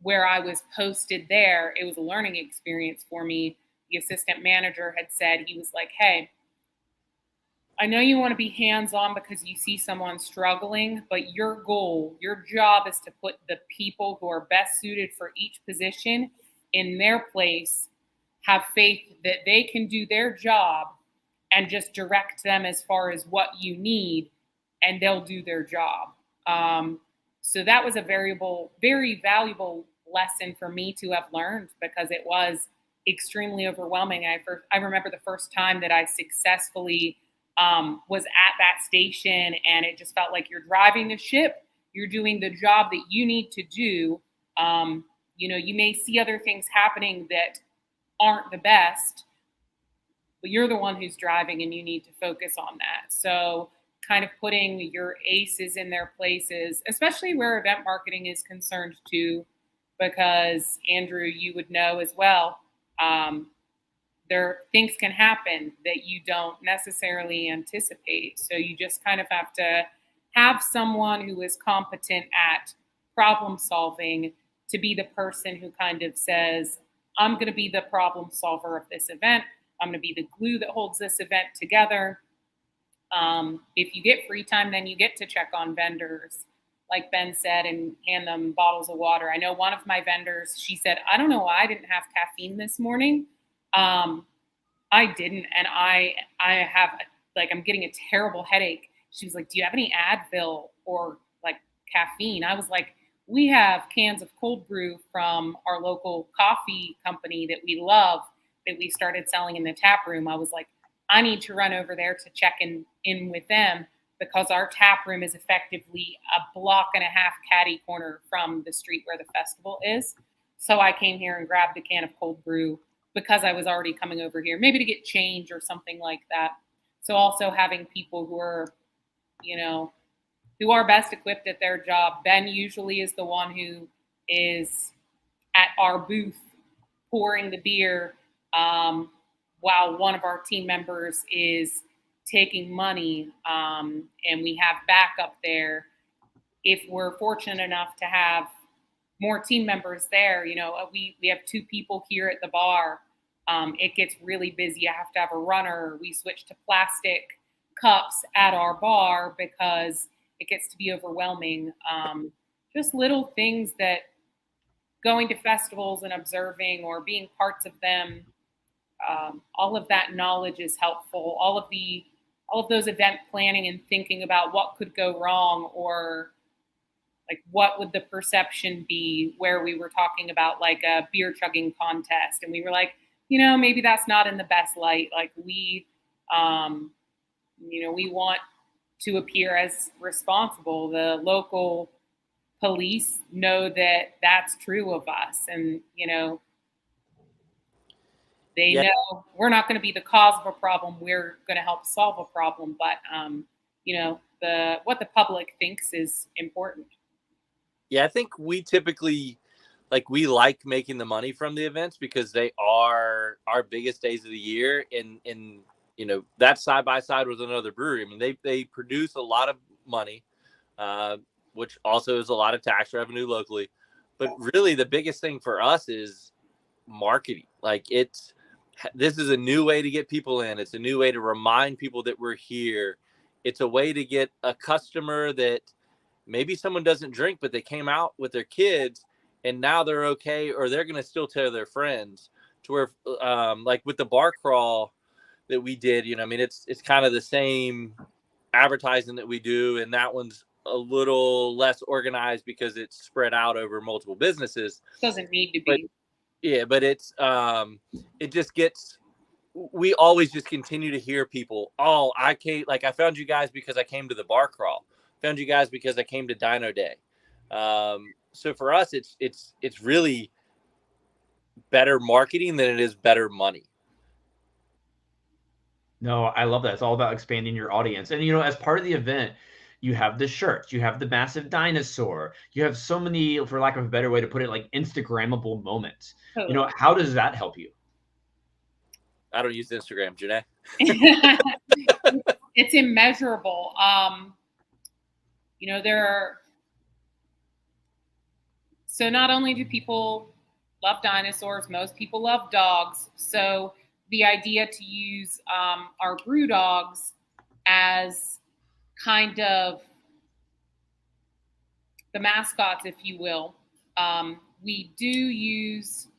where I was posted there. It was a learning experience for me. The assistant manager had said, he was like, hey, I know you want to be hands-on because you see someone struggling, but your goal, your job is to put the people who are best suited for each position in their place, have faith that they can do their job, and just direct them as far as what you need, and they'll do their job. So that was a very valuable lesson for me to have learned, because it was extremely overwhelming. I remember the first time that I successfully was at that station, and it just felt like you're driving the ship. You're doing the job that you need to do. You may see other things happening that aren't the best, but you're the one who's driving, and you need to focus on that. So kind of putting your aces in their places, especially where event marketing is concerned too, because Andrew, you would know as well, things can happen that you don't necessarily anticipate. So you just kind of have to have someone who is competent at problem solving to be the person who kind of says, I'm going to be the problem solver of this event. I'm going to be the glue that holds this event together. If you get free time, then you get to check on vendors, like Ben said, and hand them bottles of water. I know one of my vendors, she said, I don't know why I didn't have caffeine this morning. I didn't. And I have, I'm getting a terrible headache. She was like, do you have any Advil or caffeine? I was like, we have cans of cold brew from our local coffee company that we love, that we started selling in the tap room. I was like, I need to run over there to check in with them because our tap room is effectively a block and a half catty corner from the street where the festival is. So I came here and grabbed a can of cold brew because I was already coming over here, maybe to get change or something like that. So also having people who are, who are best equipped at their job. Ben usually is the one who is at our booth pouring the beer, while one of our team members is taking money, and we have backup there. If we're fortunate enough to have more team members there, we have 2 people here at the bar. It gets really busy. I have to have a runner. We switch to plastic cups at our bar because it gets to be overwhelming. Just little things that going to festivals and observing or being parts of them, all of that knowledge is helpful. All of those event planning and thinking about what could go wrong, or like what would the perception be, where we were talking about like a beer chugging contest. And we were like, maybe that's not in the best light. Like we want to appear as responsible. The local police know that that's true of us. And, they know we're not going to be the cause of a problem. We're going to help solve a problem. But, what the public thinks is important. Yeah, I think we typically we like making the money from the events because they are our biggest days of the year. And that's side by side with another brewery. I mean, they produce a lot of money, which also is a lot of tax revenue locally. But really the biggest thing for us is marketing. This is a new way to get people in. It's a new way to remind people that we're here. It's a way to get a customer that maybe someone doesn't drink, but they came out with their kids and now they're okay, or they're going to still tell their friends, to where, with the bar crawl that we did, it's kind of the same advertising that we do. And that one's a little less organized because it's spread out over multiple businesses. Doesn't need to be. But it's, it just gets, we always just continue to hear people, oh, I found you guys because I came to the bar crawl. Found you guys because I came to Dino Day. So for us, it's really better marketing than it is better money. No, I love that. It's all about expanding your audience. And, as part of the event, you have the shirts, you have the massive dinosaur, you have so many, for lack of a better way to put it, like Instagrammable moments. Totally. How does that help you? I don't use Instagram, Janée. It's immeasurable. So not only do people love dinosaurs, most people love dogs. So the idea to use our brew dogs as kind of the mascots, if you will. We do use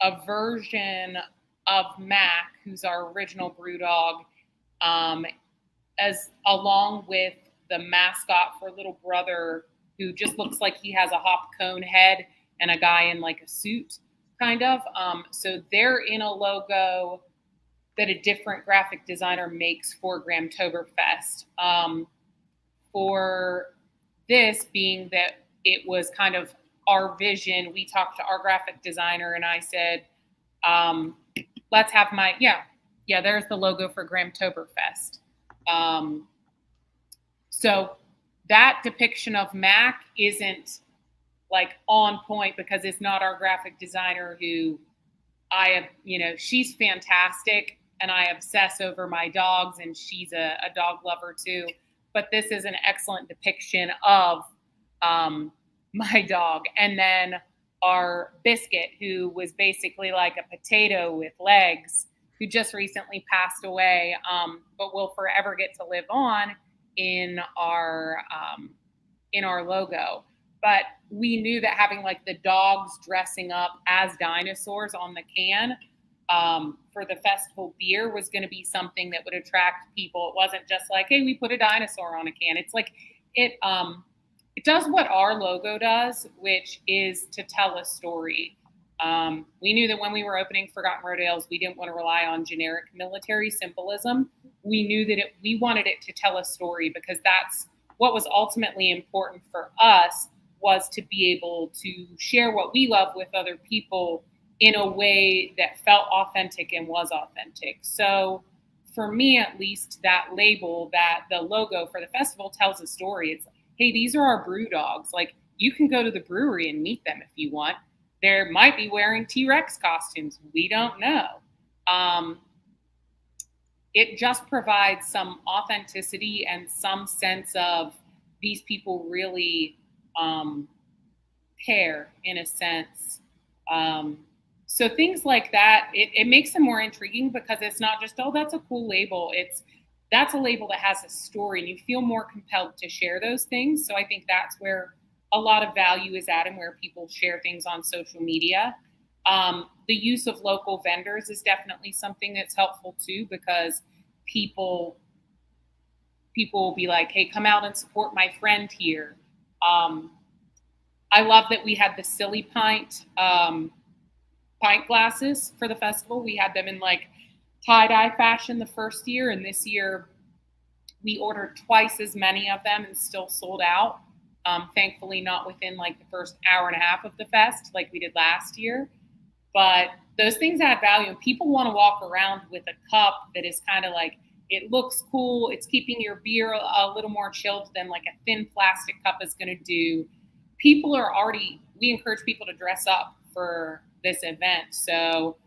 a version of Mac, who's our original brew dog, as along with the mascot for little brother, who just looks like he has a hop cone head and a guy in like a suit, kind of. So they're in a logo that a different graphic designer makes for Gramtoberfest. For this being that it was kind of our vision, we talked to our graphic designer and I said, let's have there's the logo for Gramtoberfest. So that depiction of Mac isn't like on point because it's not our graphic designer, who she's fantastic and I obsess over my dogs, and she's a dog lover too. But this is an excellent depiction of my dog. And then our Biscuit, who was basically like a potato with legs, who just recently passed away, but will forever get to live on in our logo. But we knew that having like the dogs dressing up as dinosaurs on the can for the festival beer was going to be something that would attract people. It wasn't just like, hey, we put a dinosaur on a can. It's like it does what our logo does, which is to tell a story. We knew that when we were opening Forgotten Road Ales, we didn't want to rely on generic military symbolism. We knew that we wanted it to tell a story, because that's what was ultimately important for us, was to be able to share what we love with other people in a way that felt authentic and was authentic. So for me, at least, that label, that the logo for the festival tells a story. It's like, hey, these are our brew dogs. Like, you can go to the brewery and meet them if you want. They might be wearing T-Rex costumes. We don't know. It just provides some authenticity and some sense of these people really care, in a sense. So things like that, it makes them more intriguing, because it's not just, oh, that's a cool label. That's a label that has a story, and you feel more compelled to share those things. So I think that's where a lot of value is at, and where people share things on social media. The use of local vendors is definitely something that's helpful too, because people will be like, hey, come out and support my friend here. I love that we had the Silly Pint pint glasses for the festival. We had them in like tie-dye fashion the first year, and this year we ordered twice as many of them and still sold out. Thankfully not within like the first hour and a half of the fest like we did last year. But those things add value, and people want to walk around with a cup that is kind of like, it looks cool. It's keeping your beer a little more chilled than like a thin plastic cup is going to do. We encourage people to dress up for this event. So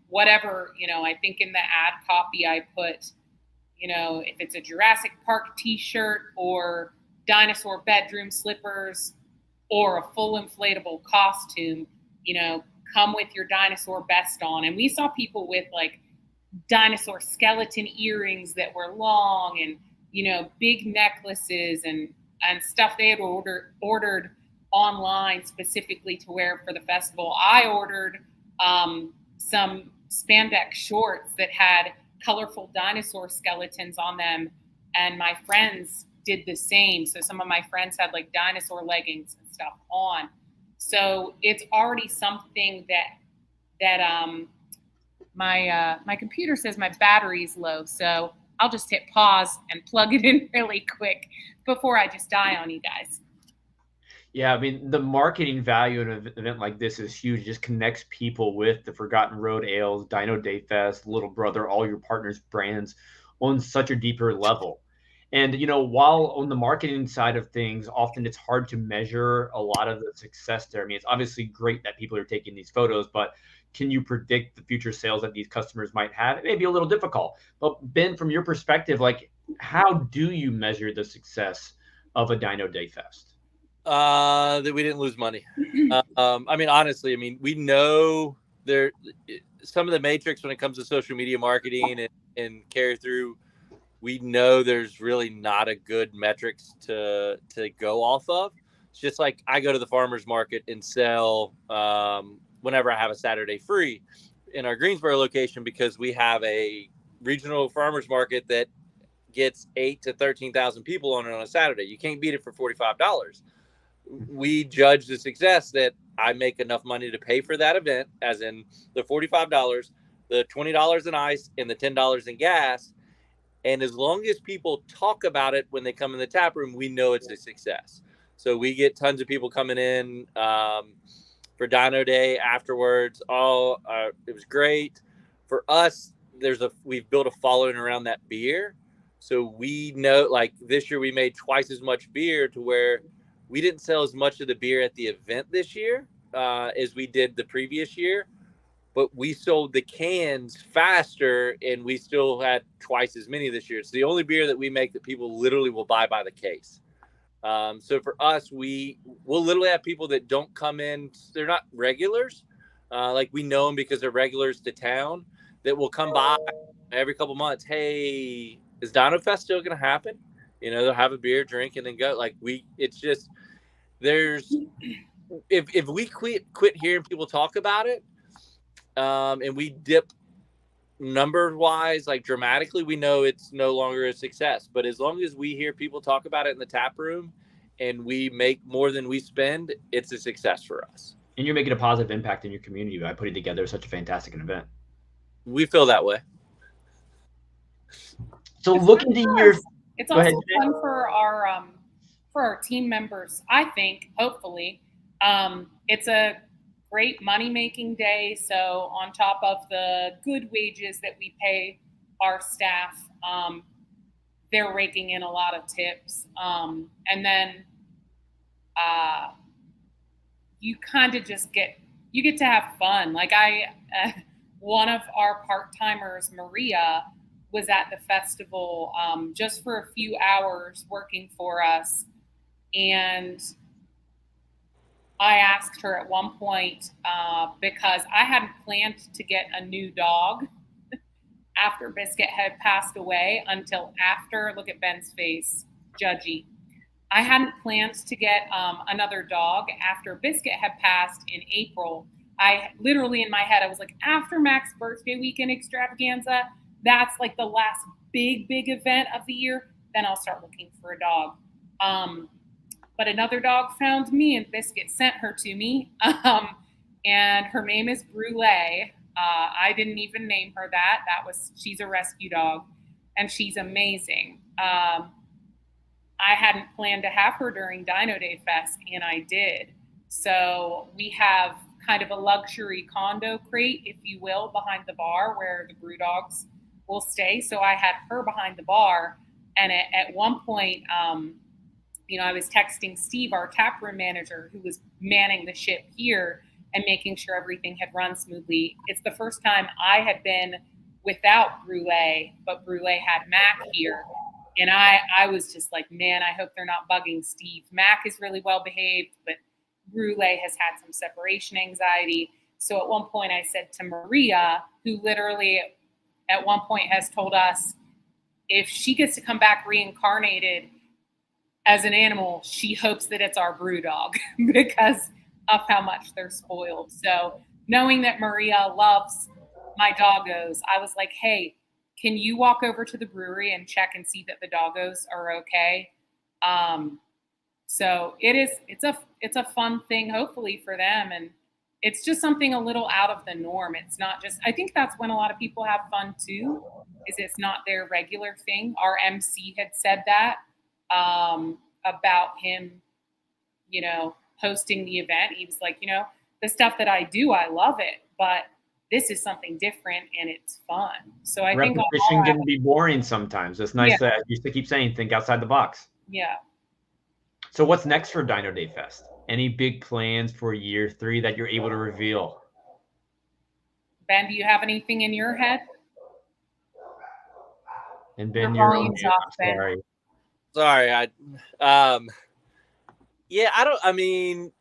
whatever, I think in the ad copy I put, if it's a Jurassic Park t-shirt or dinosaur bedroom slippers or a full inflatable costume, come with your dinosaur vest on. And we saw people with like dinosaur skeleton earrings that were long, and big necklaces and stuff they had ordered online specifically to wear for the festival. I ordered some spandex shorts that had colorful dinosaur skeletons on them, and my friends did the same. So some of my friends had like dinosaur leggings and stuff on. So it's already something that my computer says my battery's low. So I'll just hit pause and plug it in really quick before I just die on you guys. Yeah, I mean, the marketing value in an event like this is huge. It just connects people with the Forgotten Road Ales, Dino Day Fest, Little Brother, all your partners' brands on such a deeper level. And, while on the marketing side of things, often it's hard to measure a lot of the success there. I mean, it's obviously great that people are taking these photos, but can you predict the future sales that these customers might have? It may be a little difficult. But Ben, from your perspective, like, how do you measure the success of a Dino Day Fest? That we didn't lose money. I mean, honestly, we know some of the matrix when it comes to social media marketing and carry through. We know there's really not a good metrics to go off of. It's just like I go to the farmer's market and sell whenever I have a Saturday free in our Greensboro location, because we have a regional farmer's market that gets 8,000 to 13,000 people on it on a Saturday. You can't beat it for $45. We judge the success that I make enough money to pay for that event, as in the $45, the $20 in ice, and the $10 in gas. And as long as people talk about it when they come in the tap room, we know it's a success. So we get tons of people coming in for Dino Day afterwards. It was great. For us, we've built a following around that beer. So we know, like this year we made twice as much beer, to where we didn't sell as much of the beer at the event this year as we did the previous year. But we sold the cans faster, and we still had twice as many this year. It's the only beer that we make that people literally will buy by the case. So for us, we'll literally have people that don't come in. They're not regulars. Like we know them because they're regulars to town, that will come by every couple months. Hey, is Dino Fest still going to happen? They'll have a beer, drink, and then go. Like it's just, if we quit hearing people talk about it, and we dip number wise, like dramatically, we know it's no longer a success. But as long as we hear people talk about it in the tap room and we make more than we spend, it's a success for us. And you're making a positive impact in your community by putting together such a fantastic event. We feel that way. So looking to your, it's also fun for our team members. I think, hopefully, it's a great money-making day. So on top of the good wages that we pay our staff, they're raking in a lot of tips. And then you kind of just get to have fun. Like one of our part-timers, Maria, was at the festival just for a few hours working for us. And I asked her at one point, because I hadn't planned to get a new dog after Biscuit had passed away until after, look at Ben's face, judgy. I hadn't planned to get another dog after Biscuit had passed in April. I literally, in my head, I was like, after Mac's birthday weekend extravaganza, that's like the last big event of the year. Then I'll start looking for a dog. But another dog found me, and Biscuit sent her to me. And her name is Brûlée. I didn't even name her that. She's a rescue dog, and she's amazing. I hadn't planned to have her during Dino Day Fest, and I did. So we have kind of a luxury condo crate, if you will, behind the bar where the brew dogs will stay. So I had her behind the bar. And at one point, I was texting Steve, our taproom manager, who was manning the ship here and making sure everything had run smoothly. It's the first time I had been without Brûlée, but Brûlée had Mac here. And I was just like, man, I hope they're not bugging Steve. Mac is really well behaved, but Brûlée has had some separation anxiety. So at one point I said to Maria, who literally at one point has told us if she gets to come back reincarnated as an animal, she hopes that it's our brew dog because of how much they're spoiled. So knowing that Maria loves my doggos, I was like, hey, can you walk over to the brewery and check and see that the doggos are okay? So it's a fun thing, hopefully, for them. And it's just something a little out of the norm. It's not just, I think that's when a lot of people have fun too, is it's not their regular thing. Our MC had said that about him, hosting the event. He was like, the stuff that I do, I love it, but this is something different and it's fun. So I think repetition can be boring sometimes. It's nice that you used to keep saying, think outside the box. Yeah. So what's next for Dino Day Fest? Any big plans for year 3 that you're able to reveal? Ben, do you have anything in your head? And Ben, you're on mute. Sorry.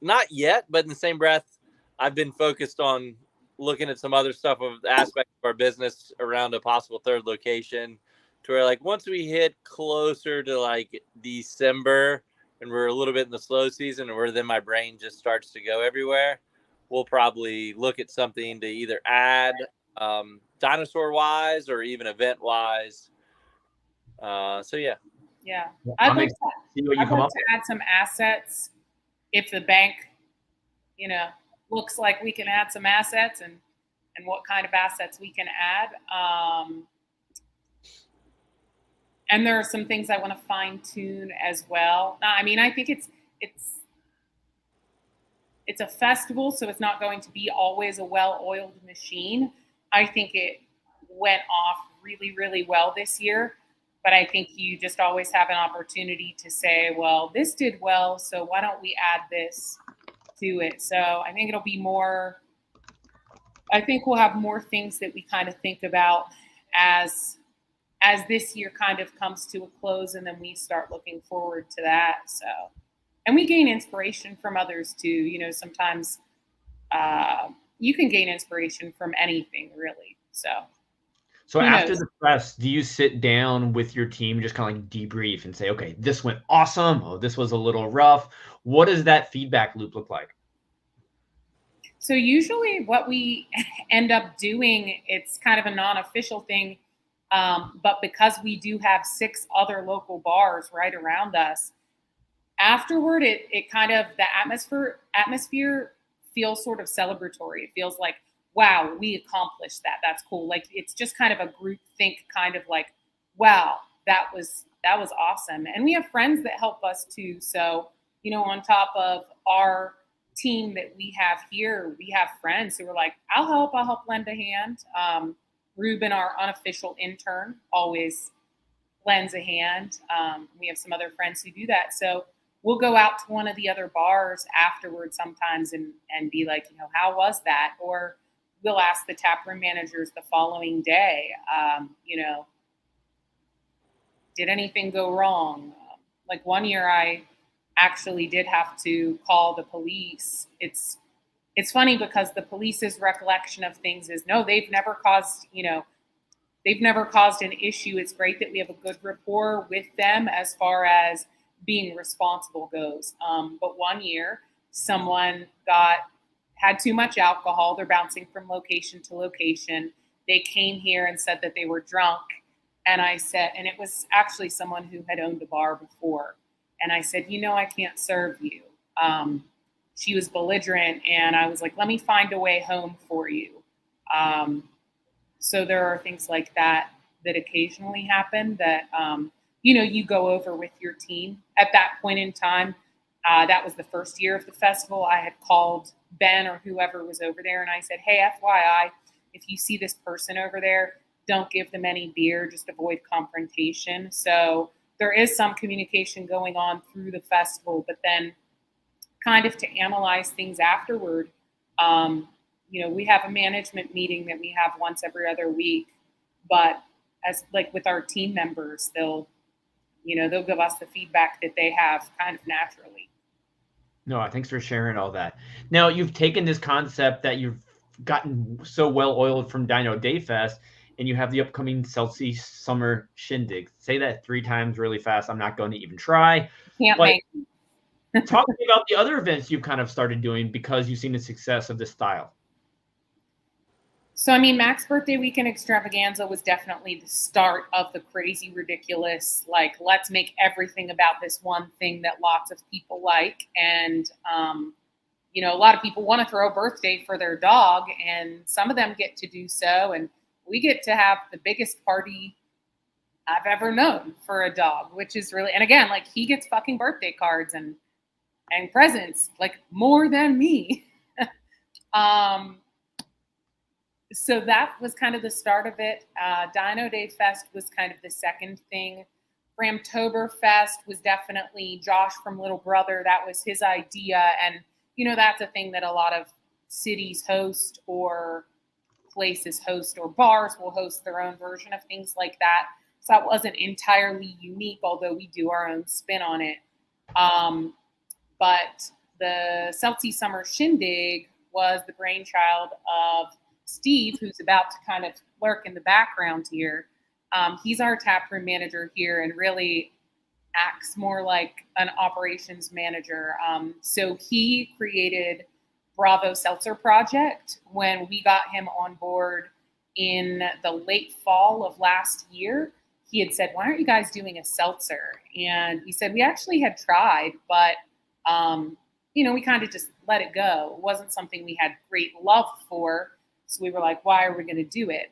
Not yet, but in the same breath, I've been focused on looking at some other stuff of aspects of our business around a possible third location to where, like, once we hit closer to like December and we're a little bit in the slow season and where then my brain just starts to go everywhere, we'll probably look at something to either add dinosaur wise or even event wise. Yeah. I'd like to add some assets if the bank, looks like we can add some assets and what kind of assets we can add. And there are some things I want to fine tune as well. I think it's a festival, so it's not going to be always a well-oiled machine. I think it went off really, really well this year. But I think you just always have an opportunity to say, well, this did well, so why don't we add this to it? So I think it'll be more, I think we'll have more things that we kind of think about as this year kind of comes to a close, and then we start looking forward to that. So, and we gain inspiration from others too. Sometimes you can gain inspiration from anything, really. So after the press, do you sit down with your team, just kind of like debrief and say, okay, this went awesome. Oh, this was a little rough. What does that feedback loop look like? So usually what we end up doing, it's kind of a non-official thing. But because we do have 6 other local bars right around us, afterward, it kind of, the atmosphere feels sort of celebratory. It feels like, wow, we accomplished that. That's cool. Like, it's just kind of a group think, kind of like, wow, that was awesome. And we have friends that help us too. So, you know, on top of our team that we have here, we have friends who are like, I'll help lend a hand. Ruben, our unofficial intern, always lends a hand. We have some other friends who do that. So we'll go out to one of the other bars afterwards sometimes and be like, you know, how was that? Or we'll ask the taproom managers the following day, you know, did anything go wrong? Like one year I actually did have to call the police. It's funny because the police's recollection of things is, no, they've never caused an issue. It's great that we have a good rapport with them as far as being responsible goes. But one year someone had too much alcohol. They're bouncing from location to location. They came here and said that they were drunk. And I said, and it was actually someone who had owned a bar before. And I said, you know, I can't serve you. She was belligerent. And I was like, let me find a way home for you. So there are things like that occasionally happen that, you know, you go over with your team. At that point in time, that was the first year of the festival. I had called Ben or whoever was over there. And I said, hey, FYI, if you see this person over there, don't give them any beer, just avoid confrontation. So there is some communication going on through the festival, but then kind of to analyze things afterward, you know, we have a management meeting that we have once every other week, but as like with our team members, they'll give us the feedback that they have kind of naturally. No, thanks for sharing all that. Now you've taken this concept that you've gotten so well oiled from Dino Day Fest, and you have the upcoming CBP Summer Shindig. Say that 3 times really fast. I'm not going to even try. Can't make. Talk to me about the other events you've kind of started doing because you've seen the success of this style. So, I mean, Mac's birthday weekend extravaganza was definitely the start of the crazy, ridiculous, like, let's make everything about this one thing that lots of people like. And, you know, a lot of people want to throw a birthday for their dog, and some of them get to do so. And we get to have the biggest party I've ever known for a dog, which is really, and again, like, he gets fucking birthday cards and presents, like, more than me. So that was kind of the start of it. Dino Day Fest was kind of the second thing. Framtoberfest was definitely Josh from Little Brother. That was his idea. And, you know, that's a thing that a lot of cities host or places host, or bars will host their own version of things like that. So that wasn't entirely unique, although we do our own spin on it. But the CBP Summer Shindig was the brainchild of Steve, who's about to kind of lurk in the background here. He's our taproom manager here and really acts more like an operations manager. So he created Bravo Seltzer Project when we got him on board in the late fall of last year. He had said, why aren't you guys doing a seltzer? And we said, we actually had tried, but, you know, we kind of just let it go. It wasn't something we had great love for. So we were like, why are we going to do it?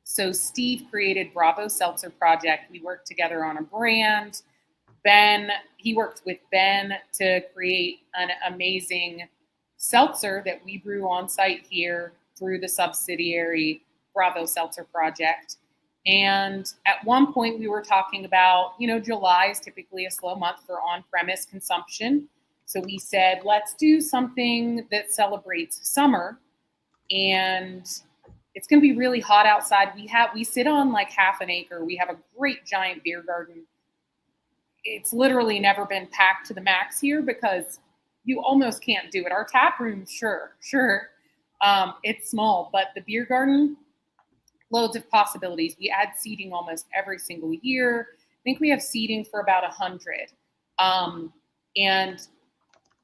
So Steve created Bravo Seltzer Project. We worked together on a brand. He worked with Ben to create an amazing seltzer that we brew on site here through the subsidiary Bravo Seltzer Project. And at one point we were talking about, you know, July is typically a slow month for on-premise consumption. So we said, let's do something that celebrates summer. And it's going to be really hot outside. We sit on like half an acre. We have a great giant beer garden. It's literally never been packed to the max here because you almost can't do it. Our tap room, sure. It's small, but the beer garden, loads of possibilities. We add seating almost every single year. I think we have seating for about 100. And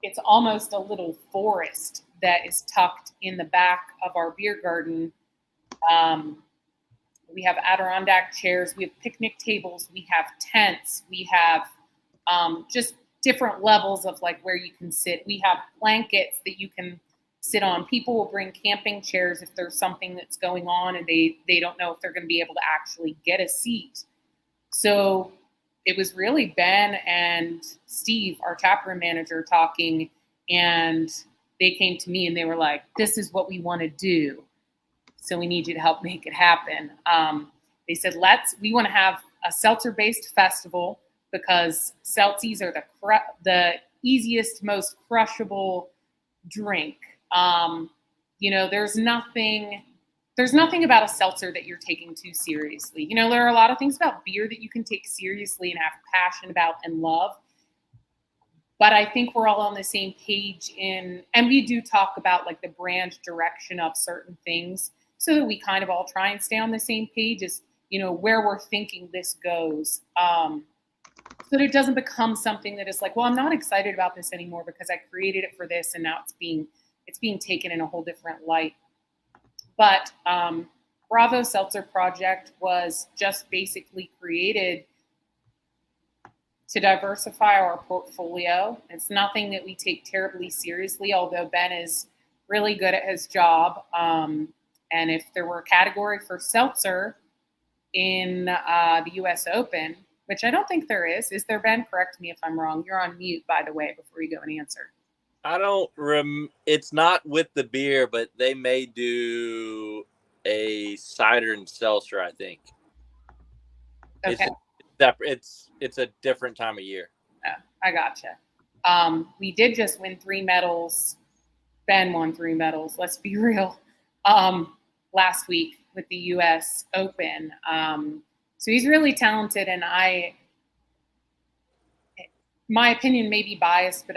it's almost a little forest that is tucked in the back of our beer garden. We have Adirondack chairs, we have picnic tables, we have tents, we have just different levels of like where you can sit. We have blankets that you can sit on. People will bring camping chairs if there's something that's going on and they don't know if they're going to be able to actually get a seat. So it was really Ben and Steve, our taproom manager, talking, and they came to me and they were like, this is what we want to do. So we need you to help make it happen. They said, we want to have a seltzer-based festival because seltzies are the easiest, most crushable drink. There's nothing about a seltzer that you're taking too seriously. There are a lot of things about beer that you can take seriously and have passion about and love. But I think we're all on the same page and we do talk about like the brand direction of certain things so that we kind of all try and stay on the same page as, where we're thinking this goes. So that it doesn't become something that is like, well, I'm not excited about this anymore because I created it for this and now it's being taken in a whole different light. But Bravo Seltzer Project was just basically created to diversify our portfolio. It's nothing that we take terribly seriously, although Ben is really good at his job. And if there were a category for seltzer in the U.S. Open, which I don't think there is there, Ben? Correct me if I'm wrong. You're on mute, by the way, before you go and answer. I don't it's not with the beer, but they may do a cider and seltzer, I think. Okay. It's a different time of year. Oh, I gotcha. We did just win 3 medals. Ben won 3 medals. Let's be real. Last week with the U.S. Open. So he's really talented, and my opinion may be biased, but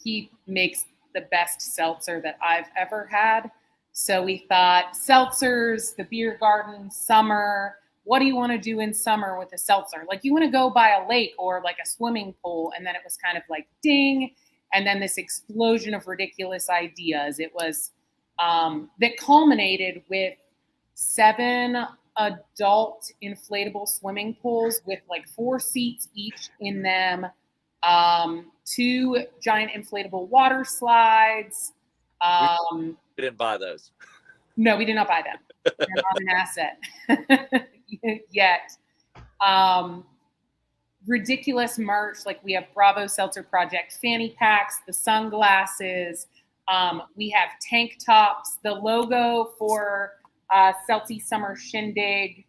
he makes the best seltzer that I've ever had. So we thought seltzers, the beer garden, summer. What do you want to do in summer with a seltzer? Like you want to go by a lake or like a swimming pool. And then it was kind of like ding. And then this explosion of ridiculous ideas. It was that culminated with 7 adult inflatable swimming pools with like 4 seats each in them. 2 giant inflatable water slides. We didn't buy those. No, we did not buy them. They're not an asset yet. Ridiculous merch. Like we have Bravo Seltzer Project fanny packs, the sunglasses. We have tank tops, the logo for Seltzy Summer Shindig.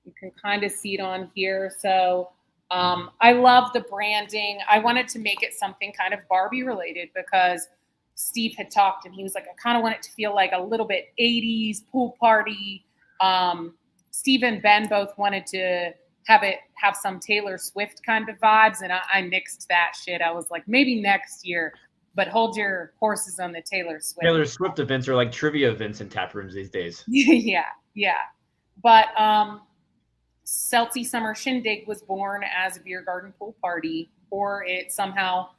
You can kind of see it on here. So I love the branding. I wanted to make it something kind of Barbie related because Steve had talked and he was like, I kind of want it to feel like a little bit 80s pool party. Steve and Ben both wanted to have some Taylor Swift kind of vibes. And I nixed that shit. I was like, maybe next year, but hold your horses on the Taylor Swift. Taylor Swift events are like trivia events in tap rooms these days. Yeah. But Seltzy Summer Shindig was born as a beer garden pool party, or it somehow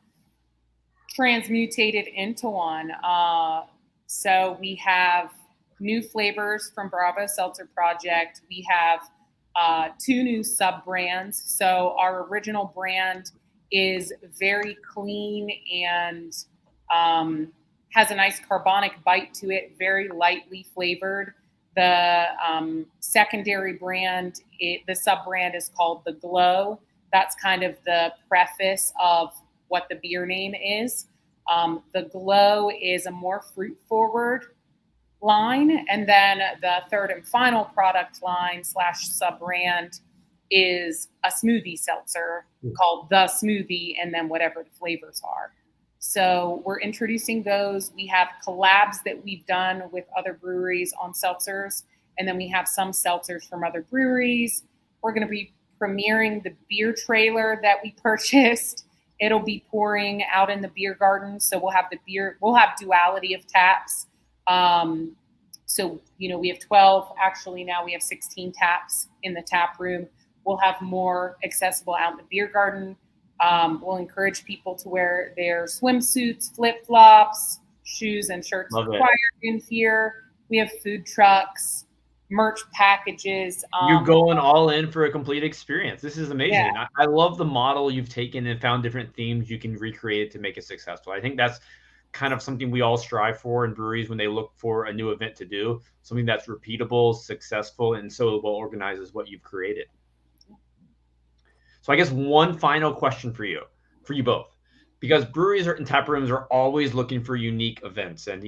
transmutated into one. So we have new flavors from Bravo Seltzer Project. We have 2 new sub-brands. So our original brand is very clean and has a nice carbonic bite to it, very lightly flavored. The secondary brand, the sub-brand is called The Glow. That's kind of the preface of what the beer name is. The Glow is a more fruit-forward line. And then the third and final product line / sub-brand is a smoothie seltzer called The Smoothie, and then whatever the flavors are. So we're introducing those. We have collabs that we've done with other breweries on seltzers, and then we have some seltzers from other breweries. We're going to be premiering the beer trailer that we purchased. It'll be pouring out in the beer garden. So we'll have duality of taps. So, we have 12, actually now we have 16 taps in the tap room. We'll have more accessible out in the beer garden. We'll encourage people to wear their swimsuits, flip-flops, shoes and shirts required in here. We have food trucks. merch packages. You're going all in for a complete experience. This is amazing. Yeah. I love the model you've taken and found different themes you can recreate to make it successful. I think that's kind of something we all strive for in breweries when they look for a new event to do, something that's repeatable, successful, and so well organized as what you've created. So I guess one final question for you both, because breweries and tap rooms are always looking for unique events. And,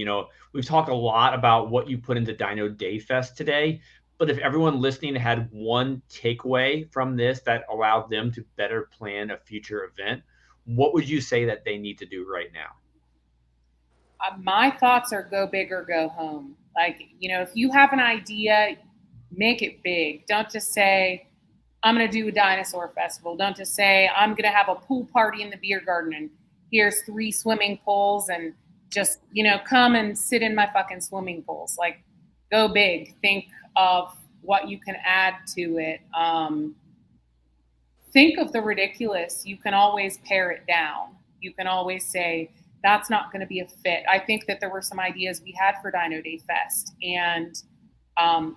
we've talked a lot about what you put into Dino Day Fest today, but if everyone listening had one takeaway from this that allowed them to better plan a future event, what would you say that they need to do right now? My thoughts are go big or go home. Like, if you have an idea, make it big. Don't just say, I'm going to do a dinosaur festival. Don't just say, I'm going to have a pool party in the beer garden and here's 3 swimming pools and just, come and sit in my fucking swimming pools. Like, go big. Think of what you can add to it. Think of the ridiculous. You can always pare it down. You can always say, that's not going to be a fit. I think that there were some ideas we had for Dino Day Fest, and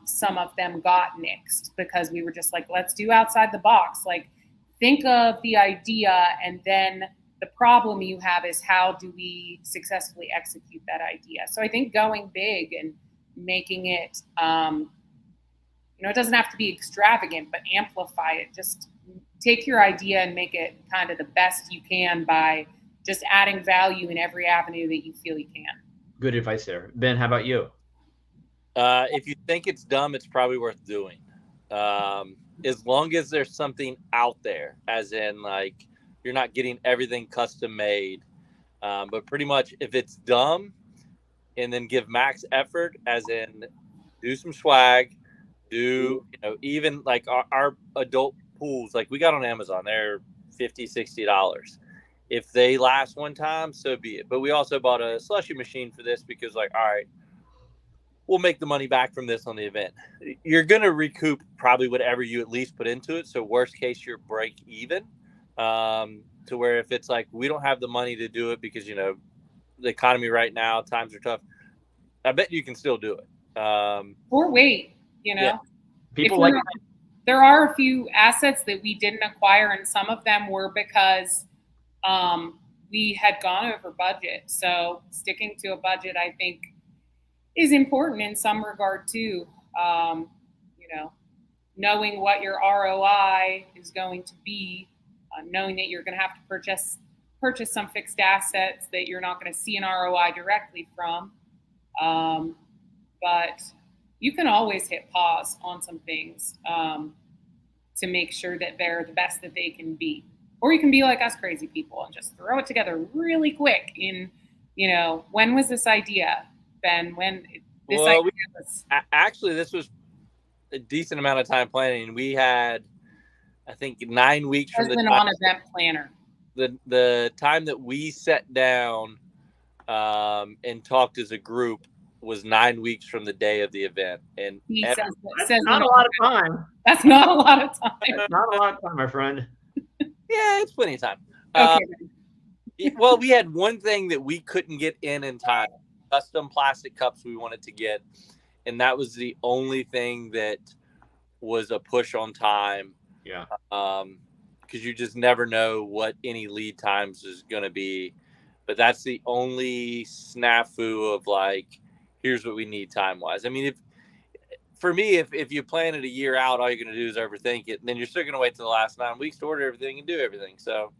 some of them got nixed because we were just like, let's do outside the box. Like, think of the idea, and then the problem you have is how do we successfully execute that idea? So I think going big and making it, it doesn't have to be extravagant, but amplify it. Just take your idea and make it kind of the best you can by just adding value in every avenue that you feel you can. Good advice there. Ben, how about you? If you think it's dumb, it's probably worth doing. As long as there's something out there, as in like you're not getting everything custom made. But pretty much if it's dumb and then give max effort, as in do some swag, even like our adult pools, like we got on Amazon, they're $50, $60. If they last one time, so be it. But we also bought a slushy machine for this because, like, all right, we'll make the money back from this on the event. You're going to recoup probably whatever you at least put into it. So worst case, you're break even. To where if it's like, we don't have the money to do it because, the economy right now, times are tough. I bet you can still do it. Or wait, Yeah. There are a few assets that we didn't acquire, and some of them were because we had gone over budget. So sticking to a budget, I think, is important in some regard too. Knowing what your ROI is going to be, knowing that you're going to have to purchase some fixed assets that you're not going to see an ROI directly from. But you can always hit pause on some things to make sure that they're the best that they can be. Or you can be like us crazy people and just throw it together really quick in, when was this idea, Ben? Actually, this was a decent amount of time planning. We had, I think, 9 weeks from the non-event planner. The time that we sat down and talked as a group was 9 weeks from the day of the event. And that's not a lot of time. That's not a lot of time. That's not a lot of time, my friend. Yeah, it's plenty of time. Okay. Well, we had one thing that we couldn't get in time. Custom plastic cups we wanted to get. And that was the only thing that was a push on time. Yeah. Because you just never know what any lead times is going to be. But that's the only snafu of like, here's what we need time-wise. I mean, if you plan it a year out, all you're going to do is overthink it. And then you're still going to wait till the last 9 weeks to order everything and do everything. So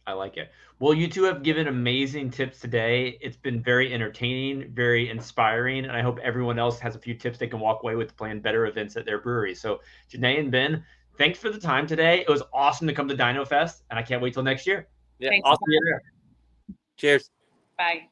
I like it. Well, you two have given amazing tips today. It's been very entertaining, very inspiring, and I hope everyone else has a few tips they can walk away with to plan better events at their brewery. So, Janée and Ben, thanks for the time today. It was awesome to come to Dino Fest, and I can't wait till next year. Yeah, Thanks. awesome. Cheers. Bye.